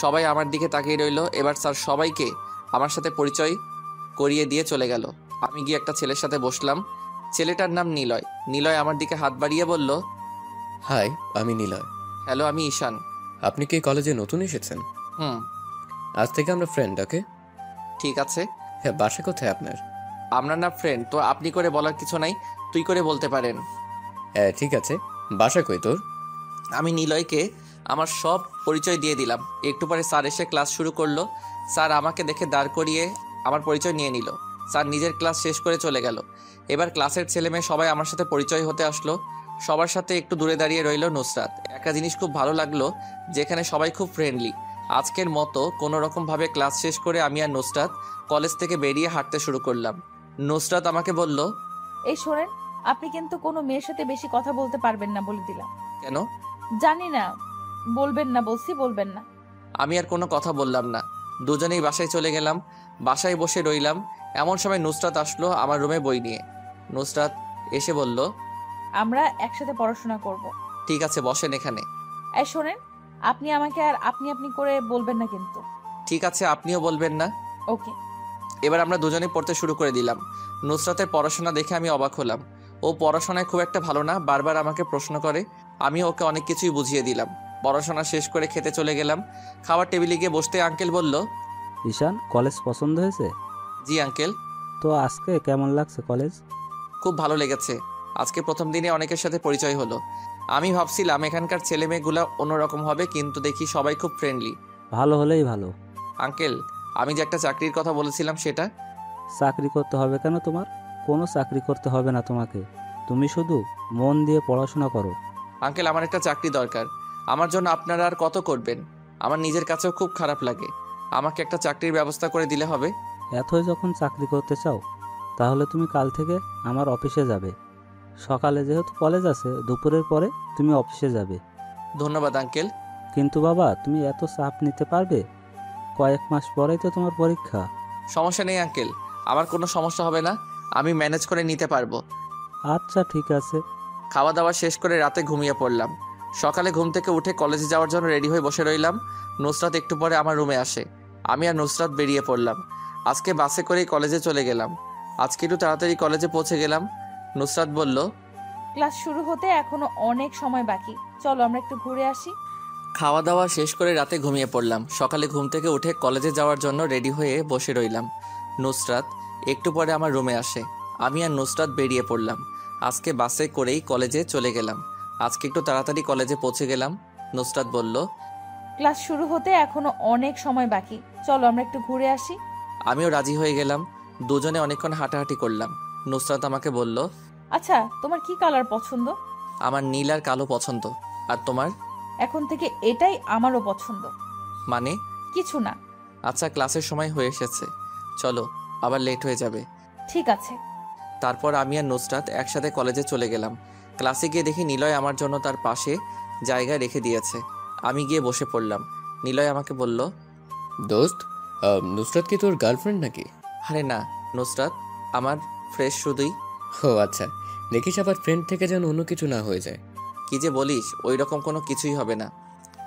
সবাই আমার দিকে তাকিয়ে রইল। এবার স্যার সবাইকে আমার সাথে পরিচয় করিয়ে দিয়ে চলে গেল। আমি গিয়ে একটা ছেলের সাথে বসলাম। ছেলেটার নাম নিলয়। নিলয় আমার দিকে হাত বাড়িয়ে বলল, হাই, আমি নিলয়। হ্যালো, আমি ঈশান। আপনি কি কলেজে নতুন এসেছেন? হুম। আজ থেকে আমরা ফ্রেন্ড, ওকে? ঠিক আছে। হ্যাঁ, বাসা কোথায় আপনার? আমরা না ফ্রেন্ড তো আপনি করে বলার কিছু নাই, তুই করে বলতে পারেন। হ্যাঁ ঠিক আছে, বাসা কই তোর? আমি নিলয়কে আমার সব পরিচয় দিয়ে দিলাম। একটু পরে স্যার এসে ক্লাস শুরু করলো। স্যার আমাকে দেখে দাঁড় করিয়ে আমার পরিচয় নিয়ে নিল। স্যার নিজের ক্লাস শেষ করে চলে গেল। এবার ক্লাসের ছেলেমেয়ে সবাই আমার সাথে পরিচয় হতে আসলো। সবার সাথে একটু দূরে দাঁড়িয়ে রইল নুসরাত। একটা জিনিস খুব ভালো লাগলো, যেখানে সবাই খুব ফ্রেন্ডলি। আজকের মতো কোনো রকমভাবে ক্লাস শেষ করে আমি আর নুসরাত কলেজ থেকে বেরিয়ে হাঁটতে শুরু করলাম। নুসরাত আমাকে বলল, এই শোনেন, আপনি কিন্তু কোনো মেয়ের সাথে বেশি কথা বলতে পারবেন না বলে দিলাম। কেন? জানি না, বলবেন না বলছি, বলবেন না। আমি আর কোনো কথা বললাম না। দুজনেই বাসায় চলে গেলাম। বাসায় বসে রইলাম। এমন সময় নুসরাত আসলো আমার রুমে বই নিয়ে। নুসরাত এসে বলল, আমরা একসাথে পড়াশোনা করব। ঠিক আছে, বসেন এখানে। এই শোনেন, আপনি আমাকে আর আপনি আপনি করে বলবেন না কিন্তু। ঠিক আছে, আপনিও বলবেন না। ওকে। এবার আমরা দুজনেই পড়তে শুরু করে দিলাম। নুসরাতের পড়াশোনা দেখে আমি অবাক হলাম। ও পড়াশোনায় খুব একটা ভালো না, বারবার আমাকে প্রশ্ন করে। আমি ওকে অনেক কিছুই বুঝিয়ে দিলাম। পড়াশোনা শেষ করে খেতে চলে গেলাম। খাবার টেবিলে গিয়ে বসতে আঙ্কেল বলল, ঈশান, কলেজ পছন্দ হয়েছে? জি আঙ্কেল। তো আজকে কেমন লাগছে কলেজ? খুব ভালো লেগেছে। আজকে প্রথম দিনে অনেকের সাথে পরিচয় হলো। আমি ভাবছিলাম এখানকার ছেলে মেয়েগুলো অন্যরকম হবে, কিন্তু দেখি সবাই খুব ফ্রেন্ডলি। ভালো হলেই ভালো। আঙ্কেল, আমি যে একটা চাকরির কথা বলেছিলাম সেটা? চাকরি করতে হবে কেন তোমার? কোনো চাকরি করতে হবে না তোমাকে। তুমি শুধু মন দিয়ে পড়াশোনা করো। আঙ্কেল, আমার একটা চাকরি দরকার। আমার জন্য আপনারা আর কত করবেন? আমার নিজের কাছেও খুব খারাপ লাগে। আমাকে একটা চাকরির ব্যবস্থা করে দিলে হবে। এতই যখন চাকরি করতে চাও, তাহলে তুমি কাল থেকে আমার অফিসে যাবে। সকালে যেহেতু কলেজ আছে, দুপুরের পরে তুমি অফিসে যাবে। ধন্যবাদ আঙ্কেল। কিন্তু বাবা, তুমি এত চাপ নিতে পারবে? কয়েক মাস পরেই তো তোমার পরীক্ষা। সমস্যা নেই আঙ্কেল, আমার কোনো সমস্যা হবে না। আমি ম্যানেজ করে নিতে পারবো। আচ্ছা ঠিক আছে। খাওয়া দাওয়া শেষ করে রাতে ঘুমিয়ে পড়লাম। সকালে ঘুম থেকে উঠে কলেজে যাওয়ার জন্য রেডি হয়ে বসে রইলাম। নুসরাত একটু পরে আমার রুমে আসে। আমি আর নুসরাত বেরিয়ে পড়লাম। আজকে বাসে করেই কলেজে চলে গেলাম। আজকে একটু তাড়াতাড়ি কলেজে পৌঁছে গেলাম। নুসরাত বলল, ক্লাস শুরু হতে এখনো অনেক সময় বাকি, চলো আমরা একটু ঘুরে আসি। খাওয়া দাওয়া শেষ করে রাতে ঘুমিয়ে পড়লাম। সকালে ঘুম থেকে উঠে কলেজে যাওয়ার জন্য রেডি হয়ে বসে রইলাম। নুসরাত একটু পরে আমার রুমে আসে। আমি আর নুসরাত বেরিয়ে পড়লাম। আজকে বাসে করেই কলেজে চলে গেলাম। আজকে একটু তাড়াতাড়ি কলেজে পৌঁছে গেলাম। নুসরাত বলল, ক্লাস শুরু হতে এখনো অনেক সময় বাকি, চলো আমরা একটু ঘুরে আসি। আমিও রাজি হয়ে গেলাম। দুজনে অনেকক্ষণ হাঁটাহাঁটি করলাম। নুসরাত আমাকে বলল, আচ্ছা, তোমার কি কালার পছন্দ? আমার নীল আর কালো পছন্দ। আর তোমার? এখন থেকে এটাই আমারও পছন্দ। মানে? কিছু না। আচ্ছা, ক্লাসের সময় হয়ে এসেছে, চলো, আবার লেট হয়ে যাবে। ঠিক আছে। তারপর আমি আর নুসরাত একসাথে কলেজে চলে গেলাম। ক্লাসে গিয়ে দেখি নিলয় আমার জন্য তার পাশে জায়গা রেখে দিয়েছে। আমি গিয়ে বসে পড়লাম। নিলয় আমাকে বলল, দোস্ত, নুসরাত কি তোর গার্লফ্রেন্ড নাকি? আরে না, নুসরাত আমার ফ্রেশ শুধুই। ও আচ্ছা, দেখিস আবার ফ্রেন্ড থেকে যেন অন্য কিছু না হয়ে যায়। কি যে বলিস, ওই রকম কোনো কিছুই হবে না।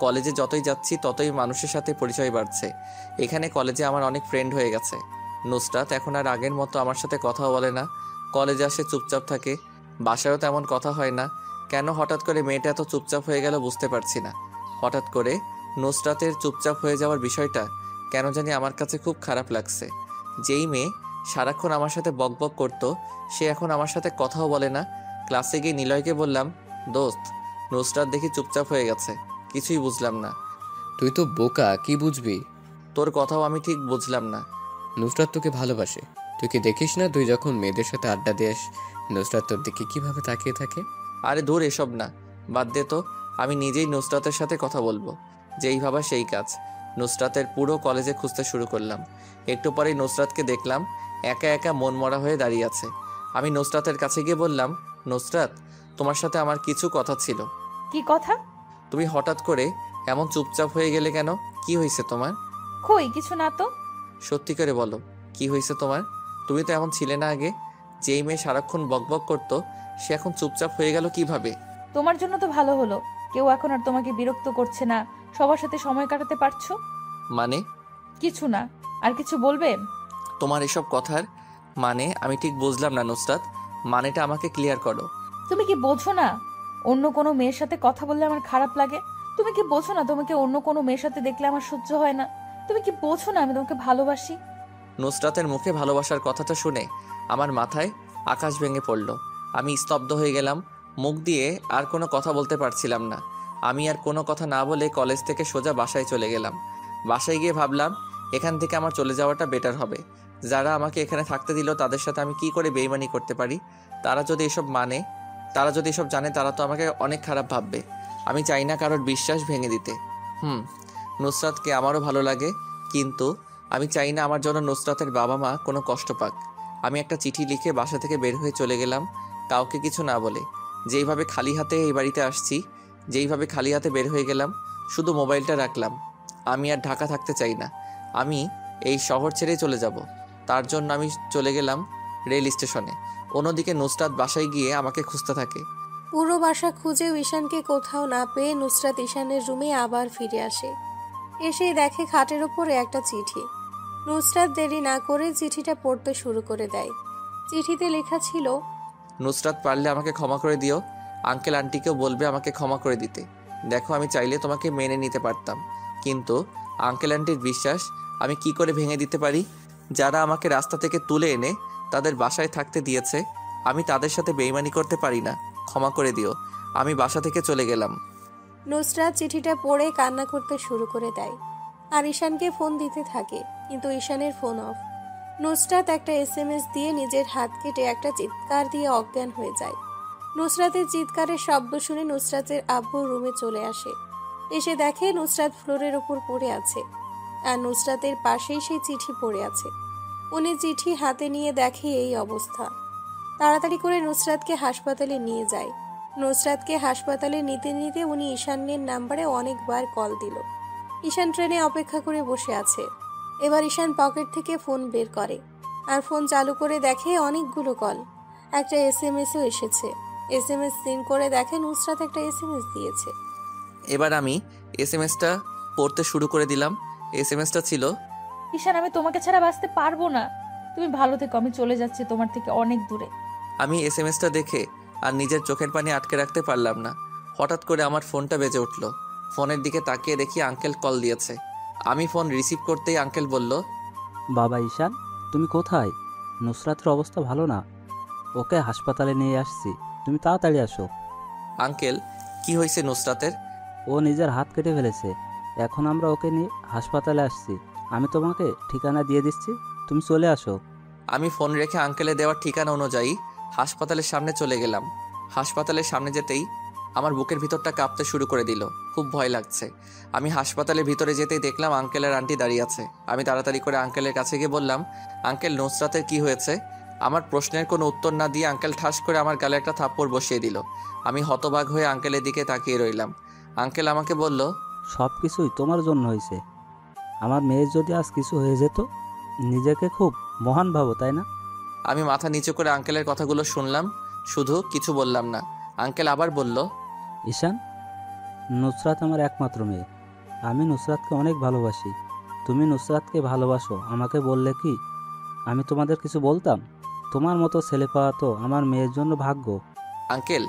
কলেজে যতই যাচ্ছি ততই মানুষের সাথে পরিচয় বাড়ছে। এখানে কলেজে আমার অনেক ফ্রেন্ড হয়ে গেছে। নুসরাত এখন আর আগের মতো আমার সাথে কথাও বলে না। কলেজে আসে চুপচাপ থাকে। বাসায়ও তেমন কথা হয় না। কেন হঠাৎ করে মেয়েটা এত চুপচাপ হয়ে গেল বুঝতে পারছি না। হঠাৎ করে নুসরাতের চুপচাপ হয়ে যাওয়ার বিষয়টা কেন জানি আমার কাছে খুব খারাপ লাগছে। যেই মেয়ে সারাক্ষণ আমার সাথে বকবক করতো, সে এখন আমার সাথে কথাও বলে না। ক্লাসে গিয়ে নিলয়কে বললাম, দোস্ত, নুসরাত দেখি চুপচাপ হয়ে গেছে। কিছুই বুঝলাম না। তুই তো বোকা, কি বুঝবি? তোর কথাও আমি ঠিক বুঝলাম না। নুসরাত তোকে ভালোবাসে। তুই কি দেখিস না, তুই যখন মেয়েদের সাথে আড্ডা দিস, নুসরাত তোর দিকে কিভাবে তাকিয়ে থাকে? আরে দূর, এসব না, বাদ দে তো। আমি নিজেই নুসরাতের সাথে কথা বলবো। যেই ভাবা সেই কাজ। নুসরাতের পুরো কলেজে খুঁজতে শুরু করলাম। একটু পরেই নুসরাতকে দেখলাম একা একা মন মরা হয়ে দাঁড়িয়ে আছে। আমি নুসরাতের কাছে গিয়ে বললাম, নুসরাত, তোমার সাথে আমার কিছু কথা ছিল। কি কথা? তুমি হঠাৎ করে এমন চুপচাপ হয়ে গেলে কেন? কি হয়েছে তোমার? কই কিছু না তো। সত্যি করে বলো, কি হয়েছে তোমার? তুমি তো এমন ছিলে না আগে। যেই মেয়ে সারাক্ষণ বকবক করতো সে এখন চুপচাপ হয়ে গেল কিভাবে? তোমার জন্য তো ভালো হলো, কেউ এখন আর তোমাকে বিরক্ত করছে না, সবার সাথে সময় কাটাতে পারছো। মানে? কিছু না। আর কিছু বলবে? তোমার এসব কথার মানে আমি ঠিক বুঝলাম না নুসরাত, মানেটা আমাকে ক্লিয়ার করো। তুমি কি বোঝো না অন্য কোনো মেয়ের সাথে কথা বললে আমার খারাপ লাগে? তুমি কি বোঝো না তোমাকে অন্য কোনো মেয়ের সাথে দেখলে আমার সহ্য হয় না? তুমি কি বোঝো না আমি তোমাকে ভালোবাসি? নুসরাতের মুখে ভালোবাসার কথাটা শুনে আমার মাথায় আকাশ ভেঙে পড়ল। আমি স্তব্ধ হয়ে গেলাম। মুখ দিয়ে আর কোনো কথা বলতে পারছিলাম না। আমি আর কোনো কথা না বলে কলেজ থেকে সোজা বাসায় চলে গেলাম। বাসায় গিয়ে ভাবলাম এখান থেকে আমার চলে যাওয়াটা বেটার হবে। যারা আমাকে এখানে থাকতে দিল তাদের সাথে আমি কি করে বেইমানি করতে পারি? তারা যদি এসব জানে তারা তো আমাকে অনেক খারাপ ভাববে। আমি চাই না কারোর বিশ্বাস ভেঙে দিতে। নুসরাতকে আমারও ভালো লাগে, কিন্তু আমি চাই না আমার জন্য নুসরাতের বাবা মা কোনো কষ্ট পাক। আমি একটা চিঠি লিখে বাসা থেকে বের হয়ে চলে গেলাম, কাউকে কিছু না বলে। যেইভাবে খালি হাতে এই বাড়িতে আসছি, যেইভাবে খালি হাতে বের হয়ে গেলাম, শুধু মোবাইলটা রাখলাম। আমি আর ঢাকা থাকতে চাই না। আমি এই শহর ছেড়েই চলে যাব। তার জন্য আমি চলে গেলাম রেল স্টেশনে। অন্যদিকে নুসরাত বাসায় গিয়ে আমাকে খুঁজতে থাকে। পুরো বাসা খুঁজেও ঈশানকে কোথাও না পেয়ে নুসরাত ঈশানের রুমে আবার ফিরে আসে। এসেই দেখে খাটের ওপরে একটা চিঠি। নুসরাত দেরি না করে চিঠিটা পড়তে শুরু করে দেয়। চিঠিতে লেখা ছিল, নুসরাত, পারলে আমাকে ক্ষমা করে দিও। আঙ্কেল আন্টিকেও বলবে আমাকে ক্ষমা করে দিতে। দেখো, আমি চাইলে তোমাকে মেনে নিতে পারতাম, কিন্তু আঙ্কেল আন্টির বিশ্বাস আমি কি করে ভেঙে দিতে পারি? যারা আমাকে রাস্তা থেকে তুলে এনে তাদের বাসায় থাকতে দিয়েছে, আমি তাদের সাথে বেইমানি করতে পারি না। ক্ষমা করে দিও। আমি বাসা থেকে চলে গেলাম। নুসরাত চিঠিটা পড়ে কান্না করতে শুরু করে দেয় আর ঈশানকে ফোন দিতে থাকে, কিন্তু ঈশানের ফোন অফ। নুসরাত একটা SMS দিয়ে নিজের হাত কেটে একটা চিৎকার দিয়ে অজ্ঞান হয়ে যায়। নুসরাতের চিৎকারের শব্দ শুনে নুসরাতের আব্বু রুমে চলে আসে। এসে দেখে নুসরাত ফ্লোরের উপর পড়ে আছে আর নুসরাতের পাশেই সেই চিঠি পড়ে আছে। উনি চিঠি হাতে নিয়ে দেখে এই অবস্থা। তাড়াতাড়ি করে নুসরাতকে হাসপাতালে নিয়ে যায়। নুসরাতকে হাসপাতালে নিতে নিতে উনি ঈশানের নাম্বারে অনেকবার কল দিল। ঈশান ট্রেনে অপেক্ষা করে বসে আছে। এবার ঈশান পকেট থেকে ফোন বের করে আর ফোন চালু করে দেখে অনেকগুলো কল। একটা SMS-ও এসেছে। SMS সিন করে দেখে নুসরাত একটা SMS দিয়েছে। এবার আমি SMS-টা পড়তে শুরু করে দিলাম। SMS-টা ছিল, ঈশান, আমি তোমাকে ছাড়া বাঁচতে পারবো না। তুমি ভালো থেকো, আমি চলে যাচ্ছি তোমার থেকে অনেক দূরে। আমি SMS-টা দেখে আর নিজের চোখের পানি আটকে রাখতে পারলাম না। হঠাৎ করে আমার ফোনটা বেজে উঠল। ফোনের দিকে তাকিয়ে দেখি আঙ্কেল কল দিয়েছে। আমি ফোন রিসিভ করতেই আঙ্কেল বলল, বাবা ঈশান, তুমি কোথায়? নুসরাতের অবস্থা ভালো না, ওকে হাসপাতালে নিয়ে আসছি, তুমি তাড়াতাড়ি আসো। আঙ্কেল, কি হয়েছে নুসরাতের? ও নিজের হাত কেটে ফেলেছে, এখন আমরা ওকে নিয়ে হাসপাতালে আসছি। আমি তোমাকে ঠিকানা দিয়ে দিচ্ছি, তুমি চলে আসো। আমি ফোন রেখে আঙ্কেলে দেওয়ার ঠিকানা অনুযায়ী হাসপাতালের সামনে চলে গেলাম। হাসপাতালের সামনে যেতেই আমার বুকের ভিতরটা কাঁপতে শুরু করে দিল। খুব ভয় লাগছে। আমি হাসপাতালের ভিতরে যেতেই দেখলাম আঙ্কেলের আন্টি দাঁড়িয়ে আছে। আমি তাড়াতাড়ি করে আঙ্কেলের কাছে গিয়ে বললাম, আঙ্কেল, নুসরাতের কি হয়েছে? আমার প্রশ্নের কোনো উত্তর না দিয়ে আঙ্কেল ঠাস করে আমার গালে একটা থাপ্পড় বসিয়ে দিল। আমি হতবাক হয়ে আঙ্কেলের দিকে তাকিয়ে রইলাম। আঙ্কেল আমাকে বলল, সব কিছুই তোমার জন্য হয়েছে। আমার মেয়ের যদি আজ কিছু হয়ে যেত, নিজেকে খুব মহান ভাবো, তাই না? আমি মাথা নিচু করে আঙ্কেলের কথাগুলো শুনলাম, শুধু কিছু বললাম না। আঙ্কেল আবার বলল, ঈশান, নুসরাত আমার একমাত্র মেয়ে। আমি নুসরাতকে অনেক ভালোবাসি। তুমি নুসরাতকে ভালোবাসো, আমাকে বললে কি আমি তোমাদের কিছু বলতাম? তোমার মতো ছেলে পাওয়া তো আমার মেয়ের জন্য ভাগ্য। আঙ্কেল,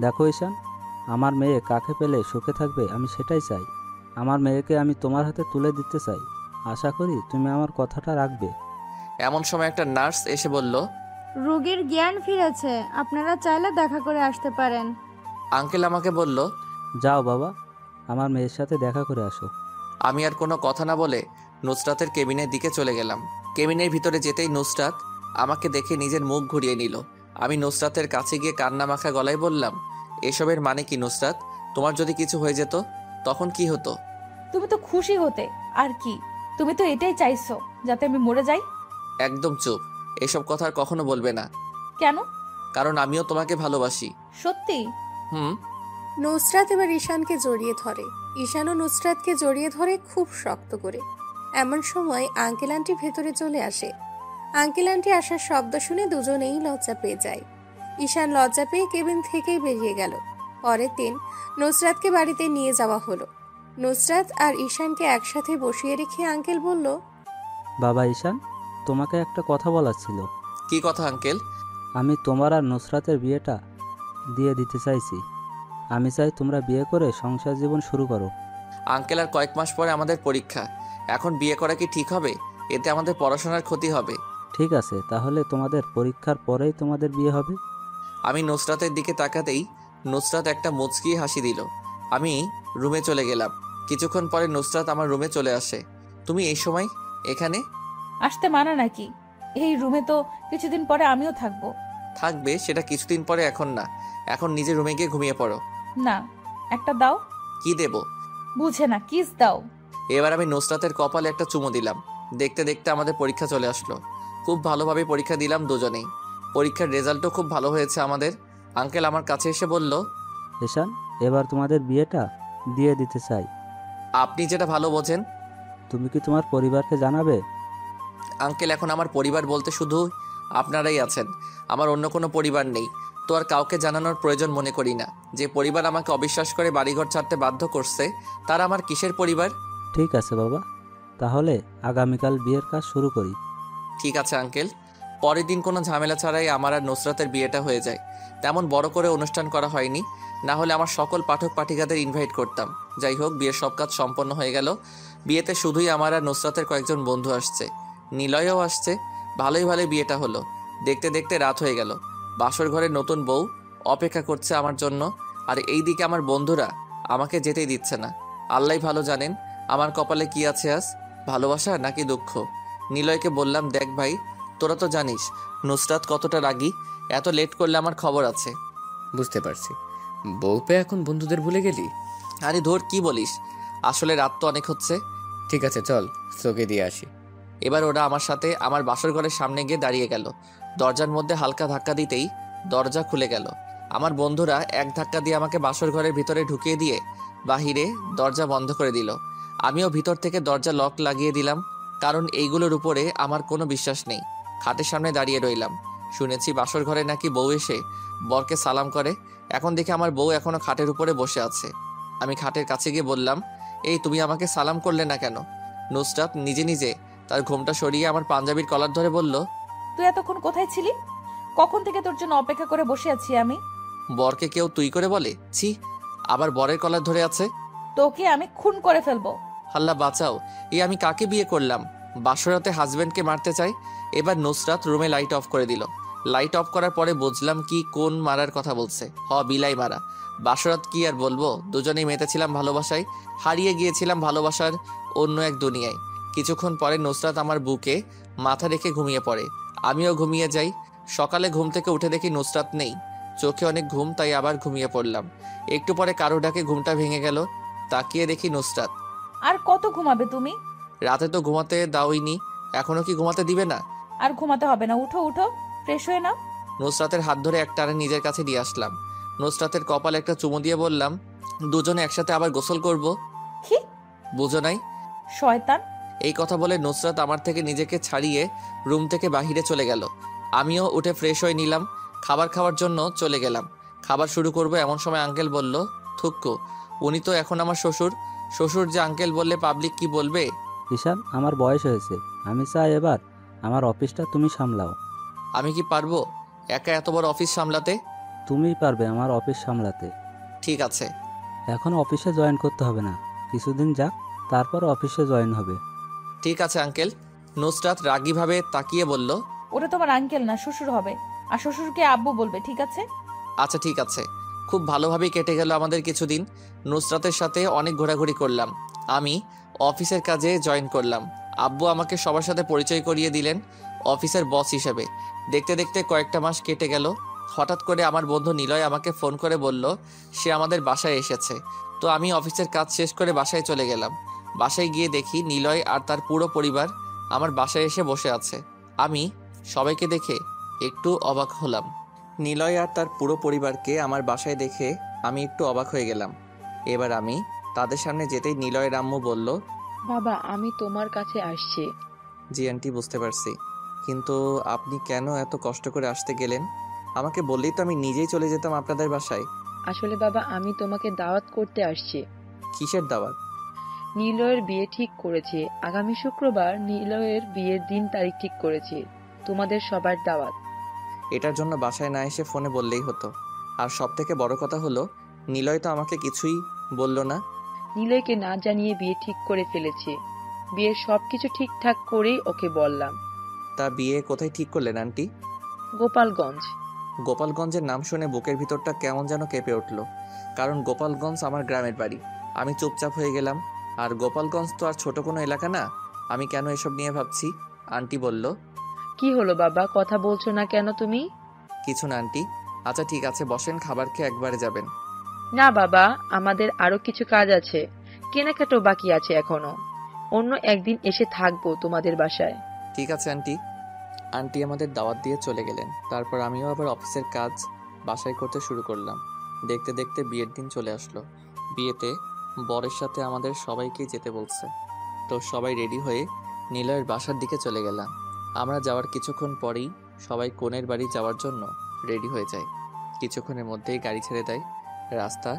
দেখো ঈশান, আমার মেয়ে কাকে পেলে সুখে থাকবে আমি সেটাই চাই। আমার মেয়েকে আমি তোমার হাতে তুলে দিতে চাই। আশা করি তুমি আমার কথাটা রাখবে। এমন সময় একটা নার্স এসে বলল, রোগীর জ্ঞান ফিরেছে, আপনারা চাইলে দেখা করে আসতে পারেন। আঙ্কেল আমাকে বলল, যাও বাবা, আমার মেয়ের সাথে দেখা করে আসো। আমি আর কোনো কথা না বলে নুসরাতের কেবিনের দিকে চলে গেলাম। কেবিনের ভিতরে যেতেই নুসরাত আমাকে দেখে নিজের মুখ ঘুরিয়ে নিল। আমি নুসরাতের কাছে গিয়ে কান্না মাখা গলায় বললাম, এসবের মানে কি নুসরাত? তোমার যদি কিছু হয়ে যেত তখন কি হতো? তুমি তো খুশি হতে, আর কি? তুমি তো এটাই চাইছো, যাতে আমি মরে যাই। একদম চুপ। এসব কথা আর কখনো বলবে না, কেন? কারণ আমিও তোমাকে ভালোবাসি। সত্যি? হুম। নুসরাত এবার ঈশানকে জড়িয়ে ধরে। ঈশানও নুসরাতকে জড়িয়ে ধরে খুব শক্ত করে। এমন সময় আঙ্কেল আন্টি ভেতরে চলে আসে। আঙ্কেল আন্টি আসার শব্দ শুনে দুজনেই লজ্জা পেয়ে যায়। ঈশান লজ্জা পেয়ে কেবিন থেকেই বেরিয়ে গেল। পরের দিন নুসরাতকে বাড়িতে নিয়ে যাওয়া হলো। নুসরাত আর ঈশানকে একসাথে বসিয়ে রেখে আঙ্কেল বলল, বাবা ঈশান, তোমাকে একটা কথা বলার ছিল। কি কথা আঙ্কেল? আমি তোমার আর নুসরাতের বিয়েটা দিয়ে দিতে চাইছি। আমি চাই তোমরা বিয়ে করে সংসার জীবন শুরু করো। আঙ্কেল, আর কয়েক মাস পরে আমাদের পরীক্ষা, এখন বিয়ে করা কি ঠিক হবে? এতে আমাদের পড়াশোনার ক্ষতি হবে। ঠিক আছে, তাহলে তোমাদের পরীক্ষার পরেই তোমাদের বিয়ে হবে। আমি নুসরাতের দিকে তাকাতেই নুসরাত একটা মুচকি হাসি দিল। আমি রুমে চলে গেলাম। কিছুক্ষণ পরে নুসরাত আমার রুমে চলে আসে। তুমি এই সময় এখানে? আসতে মানা নাকি? এই রুমে তো কিছুদিন পরে আমিও থাকবো। থাকবে সেটা কিছুদিন পরে, এখন না। এখন নিজের রুমে গিয়ে ঘুমিয়ে পড়ো। না, একটা দাও। কি দেব? বুঝে না, কিস দাও। এবার আমি নুসরাতের কপালে একটা চুমু দিলাম। দেখতে দেখতে আমাদের পরীক্ষা চলে আসলো। খুব ভালোভাবে পরীক্ষা দিলাম দুজনেই। পরীক্ষার রেজাল্টও খুব ভালো হয়েছে আমাদের। আঙ্কেল আমার কাছে এসে বলল, ঈশান, এবার তোমাদের বিয়েটা দিয়ে দিতে চাই। আপনি যেটা ভালো বোঝেন। তুমি কি তোমার পরিবারকে জানাবে? আঙ্কেল, এখন আমার পরিবার বলতে শুধু আপনারাই আছেন। আমার অন্য কোনো পরিবার নেই। তো আর কাউকে জানানোর প্রয়োজন মনে করি না। যে পরিবার আমাকে অবিশ্বাস করে বাড়িঘর ছাড়তে বাধ্য করছে, তারা আমার কিসের পরিবার? ঠিক আছে বাবা, তাহলে আগামীকাল বিয়ের কাজ শুরু করি। ঠিক আছে আঙ্কেল। পরের দিন কোনো ঝামেলা ছাড়াই আমার আর নুসরাতের বিয়েটা হয়ে যায়। তেমন বড় করে অনুষ্ঠান করা হয়নি, না হলে আমার সকল পাঠক পাঠিকাদের ইনভাইট করতাম। যাই হোক, বিয়ের সব কাজ সম্পন্ন হয়ে গেল। বিয়েতে শুধুই আমার আর নুসরাতের কয়েকজন বন্ধু আসছে, নিলয়ও আসছে। ভালোই ভালোই বিয়েটা হলো। দেখতে দেখতে রাত হয়ে গেল। বাসর ঘরে নতুন বউ অপেক্ষা করছে আমার জন্য, আর এইদিকে আমার বন্ধুরা আমাকে যেতেই দিচ্ছে না। আল্লাহ ভালো জানেন আমার কপালে কি আছে আজ, ভালোবাসা নাকি দুঃখ। নিলয়কে বললাম, দেখ ভাই, তোরা তো জানিস নুসরাত কতটা রাগী। এত লেট করলে আমার খবর আছে। বুঝতে পারছি। বউ পেয়ে এখন বন্ধুদের ভুলে গেলি? আরে ধর, কি বলিস? আসলে রাত তো অনেক হচ্ছে। ঠিক আছে, চল তোকে দিয়ে আসি। এবার ওরা আমার সাথে আমার বাসর ঘরের সামনে গিয়ে দাঁড়িয়ে গেল। দরজার মধ্যে হালকা ধাক্কা দিতেই দরজা খুলে গেল। আমার বন্ধুরা এক ধাক্কা দিয়ে আমাকে বাসর ঘরের ভিতরে ঢুকিয়ে দিয়ে বাহিরে দরজা বন্ধ করে দিল। আমিও ভিতর থেকে দরজা লক লাগিয়ে দিলাম, কারণ এইগুলোর উপরে আমার কোনো বিশ্বাস নেই। খাটের সামনে দাঁড়িয়ে রইলাম। শুনেছি বাসর ঘরে নাকি বউ এসে বরকে সালাম করে। এখন দেখে আমার বউ এখনো খাটের উপরে বসে আছে। আমি খাটের কাছে গিয়ে বললাম, এই তুমি আমাকে সালাম করলে না কেন? নুসরাত নিজে নিজে তার ঘোমটা সরিয়ে আমার পাঞ্জাবির কলার ধরে বলল, তুই এতক্ষণ কোথায় ছিলি? কখন থেকে তোর জন্য অপেক্ষা করে বসে আছি আমি। বরকে কেউ তুই করে বলে? ছি, আবার বরের কলার ধরে আছে। তোকে আমি খুন করে ফেলবো। আল্লাহ বাঁচাও, এই আমি কাকে বিয়ে করলাম? বাসরাতে হাজবেন্ডকে মারতে চাই। এবার নুসরাত রুমে লাইট অফ করে দিল। লাইট অফ করার পরে বুঝলাম কি কোন মারার কথা বলছে। বিলাই মারা। বাসরাত কি আর বলবো, দুজনেই মেতেছিলাম ভালোবাসায়, হারিয়ে গিয়েছিলাম ভালোবাসার অন্য এক দুনিয়ায়। কিছুক্ষণ পরে নুসরাত আমার বুকে মাথা রেখে ঘুমিয়ে পড়ে। আমিও ঘুমিয়ে যাই। সকালে ঘুম থেকে উঠে দেখি নুসরাত নেই। চোখে অনেক ঘুম, তাই আবার ঘুমিয়ে পড়লাম। একটু পরে কারো ডাকে ঘুমটা ভেঙে গেল। তাকিয়ে দেখি নুসরাত। আর কত ঘুমাবে তুমি? রাতে তো ঘুমাতে দাওইনি, এখনো কি ঘুমাতে দিবে না? আর ঘুমাতে হবে না, উঠো উঠো, ফ্রেশ হয়ে নাও। নুসরাতের হাত ধরে একটানে নিজের কাছে নিয়ে আসলাম। নুসরাতের কপালে একটা চুমু দিয়ে বললাম, দুজনে একসাথে আবার গোসল করব। কি বুঝো নাই? শয়তান। এই কথা বলে নুসরাত আমার থেকে নিজেকে ছাড়িয়ে রুম থেকে বাহিরে চলে গেল। আমিও উঠে ফ্রেশ হয়ে নিলাম। খাবার খাওয়ার জন্য চলে গেলাম। খাবার শুরু করব এমন সময় আঙ্কেল বলল, থুক্কু, উনি তো এখন আমার শ্বশুর। শ্বশুর যে আঙ্কেল বললে পাবলিক কি বলবে? ঈশান, আমার বয়স হয়েছে, আমি চাই এবার আমার অফিসটা তুমি সামলাও। আমি কি পারবো একা এত বড় অফিস সামলাতে? তুমিই পারবে আমার অফিস সামলাতে। ঠিক আছে। এখন অফিসে জয়েন করতে হবে না, কিছুদিন যাক, তারপর অফিসে জয়েন হবে। ঠিক আছে আঙ্কেল। নুসরাত রাগীভাবে তাকিয়ে বলল, ওটা তোমার আঙ্কেল না, শ্বশুর হবে। আর শ্বশুরকে আব্বু বলবে, ঠিক আছে? আচ্ছা ঠিক আছে। খুব ভালোভাবেই কেটে গেল আমাদের কিছুদিন। নুসরাতের সাথে অনেক ঘোরাঘুরি করলাম। আমি অফিসের কাজে জয়েন করলাম। আব্বু আমাকে সবার সাথে পরিচয় করিয়ে দিলেন অফিসের বস হিসেবে। দেখতে দেখতে কয়েকটা মাস কেটে গেল। হঠাৎ করে আমার বন্ধু নিলয় আমাকে ফোন করে বলল সে আমাদের বাসায় এসেছে। তো আমি অফিসের কাজ শেষ করে বাসায় চলে গেলাম। বাসায় গিয়ে দেখি নিলয় আর তার পুরো পরিবার আমার বাসায় এসে বসে আছে। আমি সবাইকে দেখে একটু অবাক হলাম। নিলয় আর তার পুরো পরিবারকে আমার বাসায় দেখে আমি একটু অবাক হয়ে গেলাম। এবার আমি তাদের সামনে যেতেই নিলয়ের আম্মু বলল, বাবা আমি তোমার কাছে আসছি। জি আন্টি, বুঝতে পারছি, কিন্তু আপনি কেন এত কষ্ট করে আসতে গেলেন? আমাকে বললেই তো আমি নিজেই চলে যেতাম আপনাদের বাসায়। আসলে বাবা আমি তোমাকে দাওয়াত করতে আসছি। কিসের দাওয়াত? নিলয়ের বিয়ে ঠিক করেছি, আগামী শুক্রবার নিলয়ের বিয়ের দিন তারিখ ঠিক করেছি, তোমাদের সবার দাওয়াত। এটার জন্য বাসায় না এসে ফোনে বললেই হতো। আর সব থেকে বড় কথা হলো, নিলয় তো আমাকে কিছুই বলল না। নিলয়কে না জানিয়ে বিয়ে ঠিক করে ফেলেছি, বিয়ের সবকিছু ঠিকঠাক করেই ওকে বললাম। তা বিয়ে কোথায় ঠিক করলেন আন্টি? গোপালগঞ্জ। গোপালগঞ্জের নাম শুনে বুকের ভিতরটা কেমন যেন কেঁপে উঠল, কারণ গোপালগঞ্জ আমার গ্রামের বাড়ি। আমি চুপচাপ হয়ে গেলাম। আর গোপালগঞ্জ তো আর ছোট কোনো এলাকা না, আমি কেন এসব নিয়ে ভাবছি। আন্টি বলল, কি হলো বাবা, কথা বলছো না কেন তুমি? কিছু না আন্টি। আচ্ছা ঠিক আছে, বসেন, খাবার খেয়ে একবারে যাবেন। না বাবা, আমাদের আরো কিছু কাজ আছে, কেনাকাটাও বাকি আছে এখনো, অন্য একদিন এসে থাকবো তোমাদের বাসায়। ঠিক আছে আন্টি। আন্টি আমাদের দাওয়াত দিয়ে চলে গেলেন। তারপর আমিও আবার অফিসের কাজ বাসায় করতে শুরু করলাম। দেখতে দেখতে বিয়ের দিন চলে আসলো। বিয়েতে বরের সাথে আমাদের সবাইকেই যেতে বলছে। তো সবাই রেডি হয়ে নিলয়ের বাসার দিকে চলে গেলাম। আমরা যাওয়ার কিছুক্ষণ পরেই সবাই কনের বাড়ি যাওয়ার জন্য রেডি হয়ে যায়। কিছুক্ষণের মধ্যেই গাড়ি ছেড়ে দেয়। রাস্তা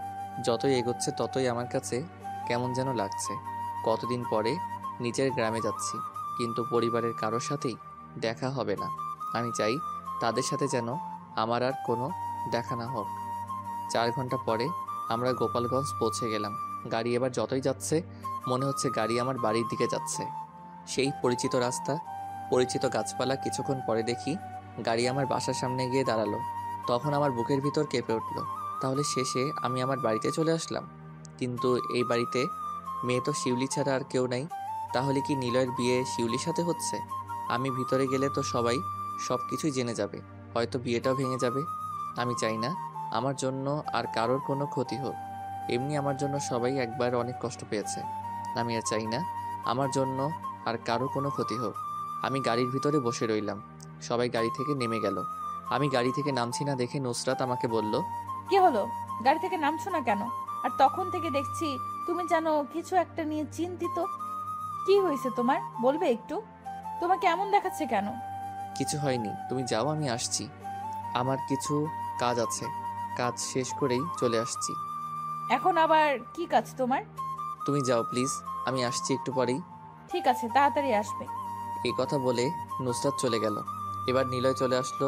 যতই এগোচ্ছে ততই আমার কাছে কেমন যেন লাগছে। কতদিন পরে নিজের গ্রামে যাচ্ছি, কিন্তু পরিবারের কারোর সাথেই দেখা হবে না। আমি চাই তাদের সাথে যেন আমার আর কোনো দেখা না হোক। 4 ঘন্টা পরে আমরা গোপালগঞ্জ পৌঁছে গেলাম। গাড়ি এবার যতই যাচ্ছে মনে হচ্ছে গাড়ি আমার বাড়ির দিকে যাচ্ছে। সেই পরিচিত রাস্তা, পরিচিত গাছপালা। কিছুক্ষণ পরে দেখি গাড়ি আমার বাসার সামনে গিয়ে দাঁড়ালো। তখন আমার বুকের ভিতর কেঁপে উঠল। তাহলে শেষে আমি আমার বাড়িতে চলে আসলাম। কিন্তু এই বাড়িতে মেয়ে তো শিউলি ছাড়া আর কেউ নাই। তাহলে কি নিলয়ের বিয়ে শিউলির সাথে হচ্ছে? আমি ভিতরে গেলে তো সবাই সব কিছুই জেনে যাবে, হয়তো বিয়েটাও ভেঙে যাবে। আমি চাই না আমার জন্য আর কারোর কোনো ক্ষতি হোক। এমনি আমার জন্য সবাই একবার অনেক কষ্ট পেয়েছে। আমি আর চাই না আমার জন্য আর কারো কোনো ক্ষতি হোক। আমি গাড়ির ভিতরে বসে রইলাম। সবাই গাড়ি থেকে নেমে গেল। আমি গাড়ি থেকে নামছি না দেখে নুসরাত আমাকে বলল, কি হলো, গাড়ি থেকে নামছো না কেন? আর তখন থেকে দেখছি তুমি জানো কিছু একটা নিয়ে চিন্তিত। কি হয়েছে তোমার, বলবে একটু? তোমাকে এমন দেখাচ্ছে কেন? কিছু হয়নি, তুমি যাও, আমি আসছি। আমার কিছু কাজ আছে, কাজ শেষ করেই চলে আসছি। এখন আবার কি কাজ তোমার? তুমি যাও প্লিজ, আমি আসছি একটু পরেই। ঠিক আছে, তাড়াতাড়ি আসবে। এই কথা বলে নুসরাত চলে গেল। এবার নিলয় চলে আসলো।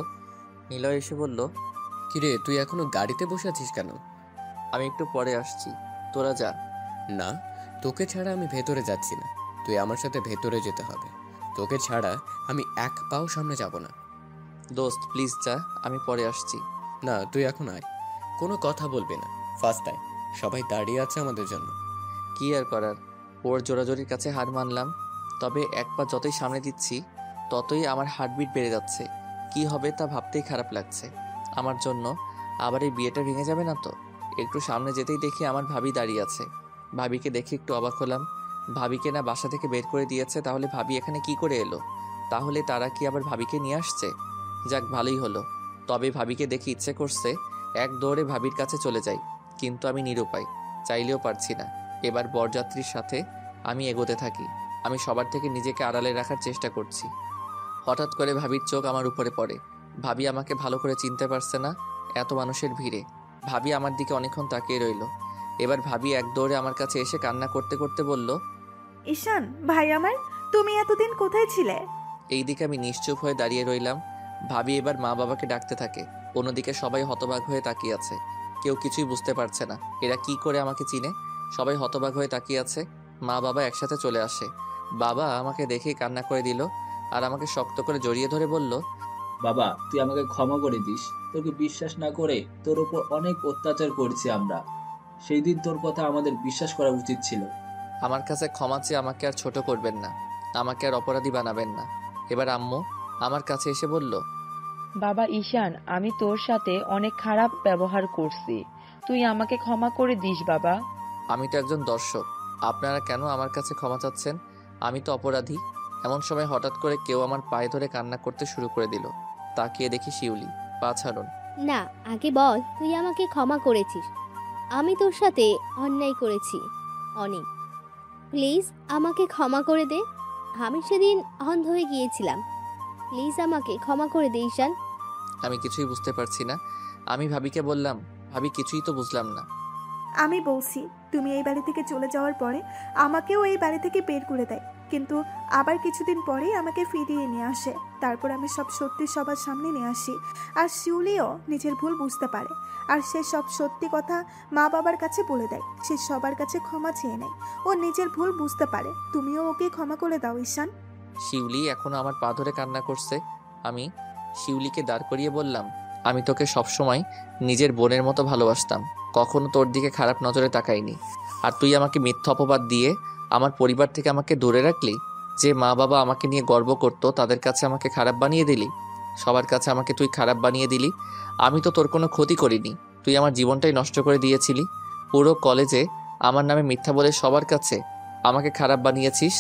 নিলয় এসে বলল, কিরে তুই এখনো গাড়িতে বসে আছিস কেন? আমি একটু পরে আসছি, তোরা যা। না, তোকে ছাড়া আমি ভেতরে যাচ্ছি না, তুই আমার সাথে ভেতরে যেতে হবে। তোকে ছাড়া আমি এক পাও সামনে যাব না। দোস্ত প্লিজ যা, আমি পরে আসছি। না, তুই এখন আয়, কোনো কথা বলবি না, ফার্স্ট আয়, সবাই দাঁড়িয়ে আছে আমাদের জন্য। কি আর করার, ওর জোরাজোরির কাছে হার মানলাম। তবে এক পা যতই সামনে দিচ্ছি ততই আমার হার্টবিট বেড়ে যাচ্ছে। কি হবে তা ভাবতেই খারাপ লাগছে। আমার জন্য আবার এই বিয়েটা ভেঙে যাবে না তো? একটু সামনে যেতেই দেখি আমার ভাবি দাঁড়িয়ে আছে। ভাবিকে দেখে একটু অবাক হলাম। ভাবিকে না বাসা থেকে বের করে দিয়েছে, তাহলে ভাবি এখানে কি করে এলো? তাহলে তারা কি আবার ভাবিকে নিয়ে আসছে? যাক, ভালোই হলো। তবে ভাবিকে দেখে ইচ্ছে করছে এক দৌড়ে ভাবির কাছে চলে যাই, কিন্তু আমি নিরুপায়, চাইলেও পারছি না। এবার বরযাত্রীর সাথে আমি এগোতে থাকি। আমি সবার থেকে নিজেকে আড়ালে রাখার চেষ্টা করছি। হঠাৎ করে ভাবির চোখ আমার উপরে পড়ে। ভাবি আমাকে ভালো করে চিনতে পারছে না এত মানুষের ভিড়ে। ভাবি আমার দিকে অনেকক্ষণ তাকিয়ে রইল। এবার ভাবি এক দৌড়ে আমার কাছে এসে কান্না করতে করতে বলল, ঈশান ভাই আমার, তুমি এতদিন কোথায় ছিলে? এই দিকে আমি নিশ্চুপ হয়ে দাঁড়িয়ে রইলাম। ভাবি এবার মা বাবাকে ডাকতে থাকে। অন্যদিকে সবাই হতবাক হয়ে তাকিয়ে আছে। কেউ কিছুই বুঝতে পারছে না এরা কি করে আমাকে চিনে। সবাই হতবাক হয়ে তাকিয়ে আছে। মা বাবা একসাথে চলে আসে। বাবা আমাকে দেখেই কান্না করে দিল আর আমাকে শক্ত করে জড়িয়ে ধরে বলল, বাবা তুই আমাকে ক্ষমা করে দিস, তোকে বিশ্বাস না করে তোর উপর অনেক অত্যাচার করেছি আমরা। সেই দিন তোর কথা আমাদের বিশ্বাস করা উচিত ছিল। আমার কাছে ক্ষমা চেয়ে আমাকে আর ছোট করবেন না, আমাকে আর অপরাধী বানাবেন না। এবার আম্মু আমার কাছে এসে বলল, বাবা ঈশান, আমি তোর সাথে অনেক খারাপ ব্যবহার করছি, তুই আমাকে ক্ষমা করে দিস বাবা। আমি তো একজন দর্শক, আপনারা কেন আমার কাছে ক্ষমা চাচ্ছেন? আমি তো অপরাধী। এমন সময় হঠাৎ করে কেউ আমার পায়ে ধরে কান্না করতে শুরু করে দিল। তাকিয়ে দেখি শিউলি। পা ছাড়ুন। না, আগে বল তুই আমাকে ক্ষমা করেছিস। আমি তোর সাথে অন্যায় করেছি অনেক। প্লিজ আমাকে ক্ষমা করে দে। আমি সেদিন অন্ধ হয়ে গিয়েছিলাম। প্লিজ আমাকে ক্ষমা করে দে ঈশান। আমি কিছুই বুঝতে পারছি না। আমি ভাবিকে বললাম, ভাবি কিছুই তো বুঝলাম না। আমি বলছি তুমি এই বাড়ি থেকে চলে যাওয়ার পরে আমাকেও এই বাড়ি থেকে বের করে দেয়, কিন্তু আবার কিছুদিন পরেই আমাকে ফিরিয়ে নিয়ে আসে। তারপর আমি সব সত্যি সবার সামনে নিয়ে আসি, আর শিউলিও নিজের ভুল বুঝতে পারে, আর সে সব সত্যি কথা মা বাবার কাছে বলে দেয়। সে সবার কাছে ক্ষমা চেয়ে নেয়। ও নিজের ভুল বুঝতে পারে। তুমিও ওকে ক্ষমা করে দাও ঈশান। শিউলি এখনো আমার পা ধরে কান্না করছে। আমি শিউলিকে দাঁড় করিয়ে বললাম, আমি তোকে সবসময় নিজের বোনের মতো ভালোবাসতাম, কখনো তোর দিকে খারাপ নজরে তাকাইনি। আর তুই আমাকে মিথ্যা অপবাদ দিয়ে আমার পরিবার থেকে আমাকে দূরে রাখলি। যে মা বাবা আমাকে নিয়ে গর্ব করতো তাদের কাছে আমাকে খারাপ বানিয়ে দিলি। সবার কাছে আমাকে তুই খারাপ বানিয়ে দিলি। আমি তো তোর কোনো ক্ষতি করিনি, তুই আমার জীবনটাই নষ্ট করে দিয়েছিলি। পুরো কলেজে আমার নামে মিথ্যা বলে সবার কাছে আমাকে খারাপ বানিয়েছিস।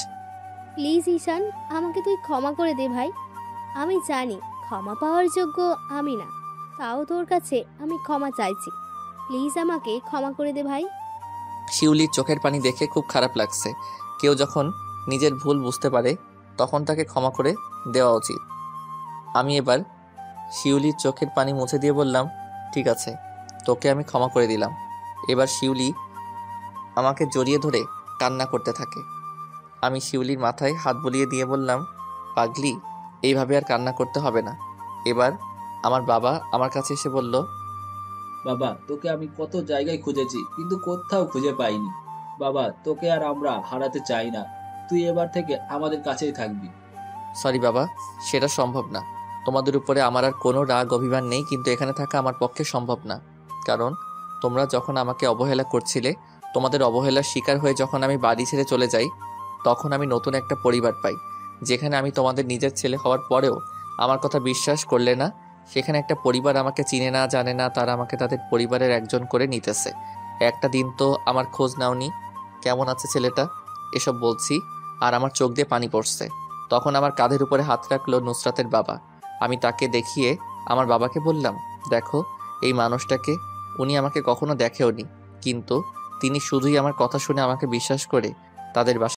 প্লিজ ঈশান, আমাকে তুই ক্ষমা করে দে ভাই। আমি জানি ক্ষমা পাওয়ার যোগ্য আমি না, তাও তোর কাছে আমি ক্ষমা চাইছি। প্লিজ আমাকে ক্ষমা করে দে ভাই। শিউলির চোখের পানি দেখে খুব খারাপ লাগছে। কেউ যখন নিজের ভুল বুঝতে পারে তখন তাকে ক্ষমা করে দেওয়া উচিত। আমি এবার শিউলির চোখের পানি মুছে দিয়ে বললাম, ঠিক আছে, তোকে আমি ক্ষমা করে দিলাম। এবার শিউলি আমাকে জড়িয়ে ধরে কান্না করতে থাকে। আমি শিউলির মাথায় হাত বুলিয়ে দিয়ে বললাম, পাগলি, এইভাবে আর কান্না করতে হবে না। এবার আমার বাবা আমার কাছে এসে বলল, বাবা, তোকে আমি কত জায়গায় খুঁজেছি কিন্তু কোথাও খুঁজে পাইনি। বাবা, তোকে আর আমরা হারাতে চাই না। তুই এবার থেকে আমাদের কাছেই থাকবি। সরি বাবা, সেটা সম্ভব না। তোমাদের উপরে আমার আর কোনো রাগ অভিমান নেই, কিন্তু এখানে থাকা আমার পক্ষে সম্ভব না। কারণ তোমরা যখন আমাকে অবহেলা করছিলে, তোমাদের অবহেলার শিকার হয়ে যখন আমি বাড়ি ছেড়ে চলে যাই, তখন আমি নতুন একটা পরিবার পাই, যেখানে আমি তোমাদের নিজের ছেলে হওয়ার পরেও আমার কথা বিশ্বাস করলে না। সেখানে একটা পরিবার আমাকে চিনে না, জানে না, তারা আমাকে তাদের পরিবারের একজন করে নিতেছে। একটা দিন তো আমার খোঁজ নাওনি, কেমন আছে ছেলেটা, এসব বলছি আর আমার চোখ দিয়ে পানি পড়ছে। তখন আমার কাঁধের উপরে হাত রাখলো নুসরাতের বাবা। আমি তাকে দেখিয়ে আমার বাবাকে বললাম, দেখো এই মানুষটাকে, উনি আমাকে কখনো দেখেওনি, কিন্তু তিনি শুধুই আমার কথা শুনে আমাকে বিশ্বাস করে তাদের বাসায়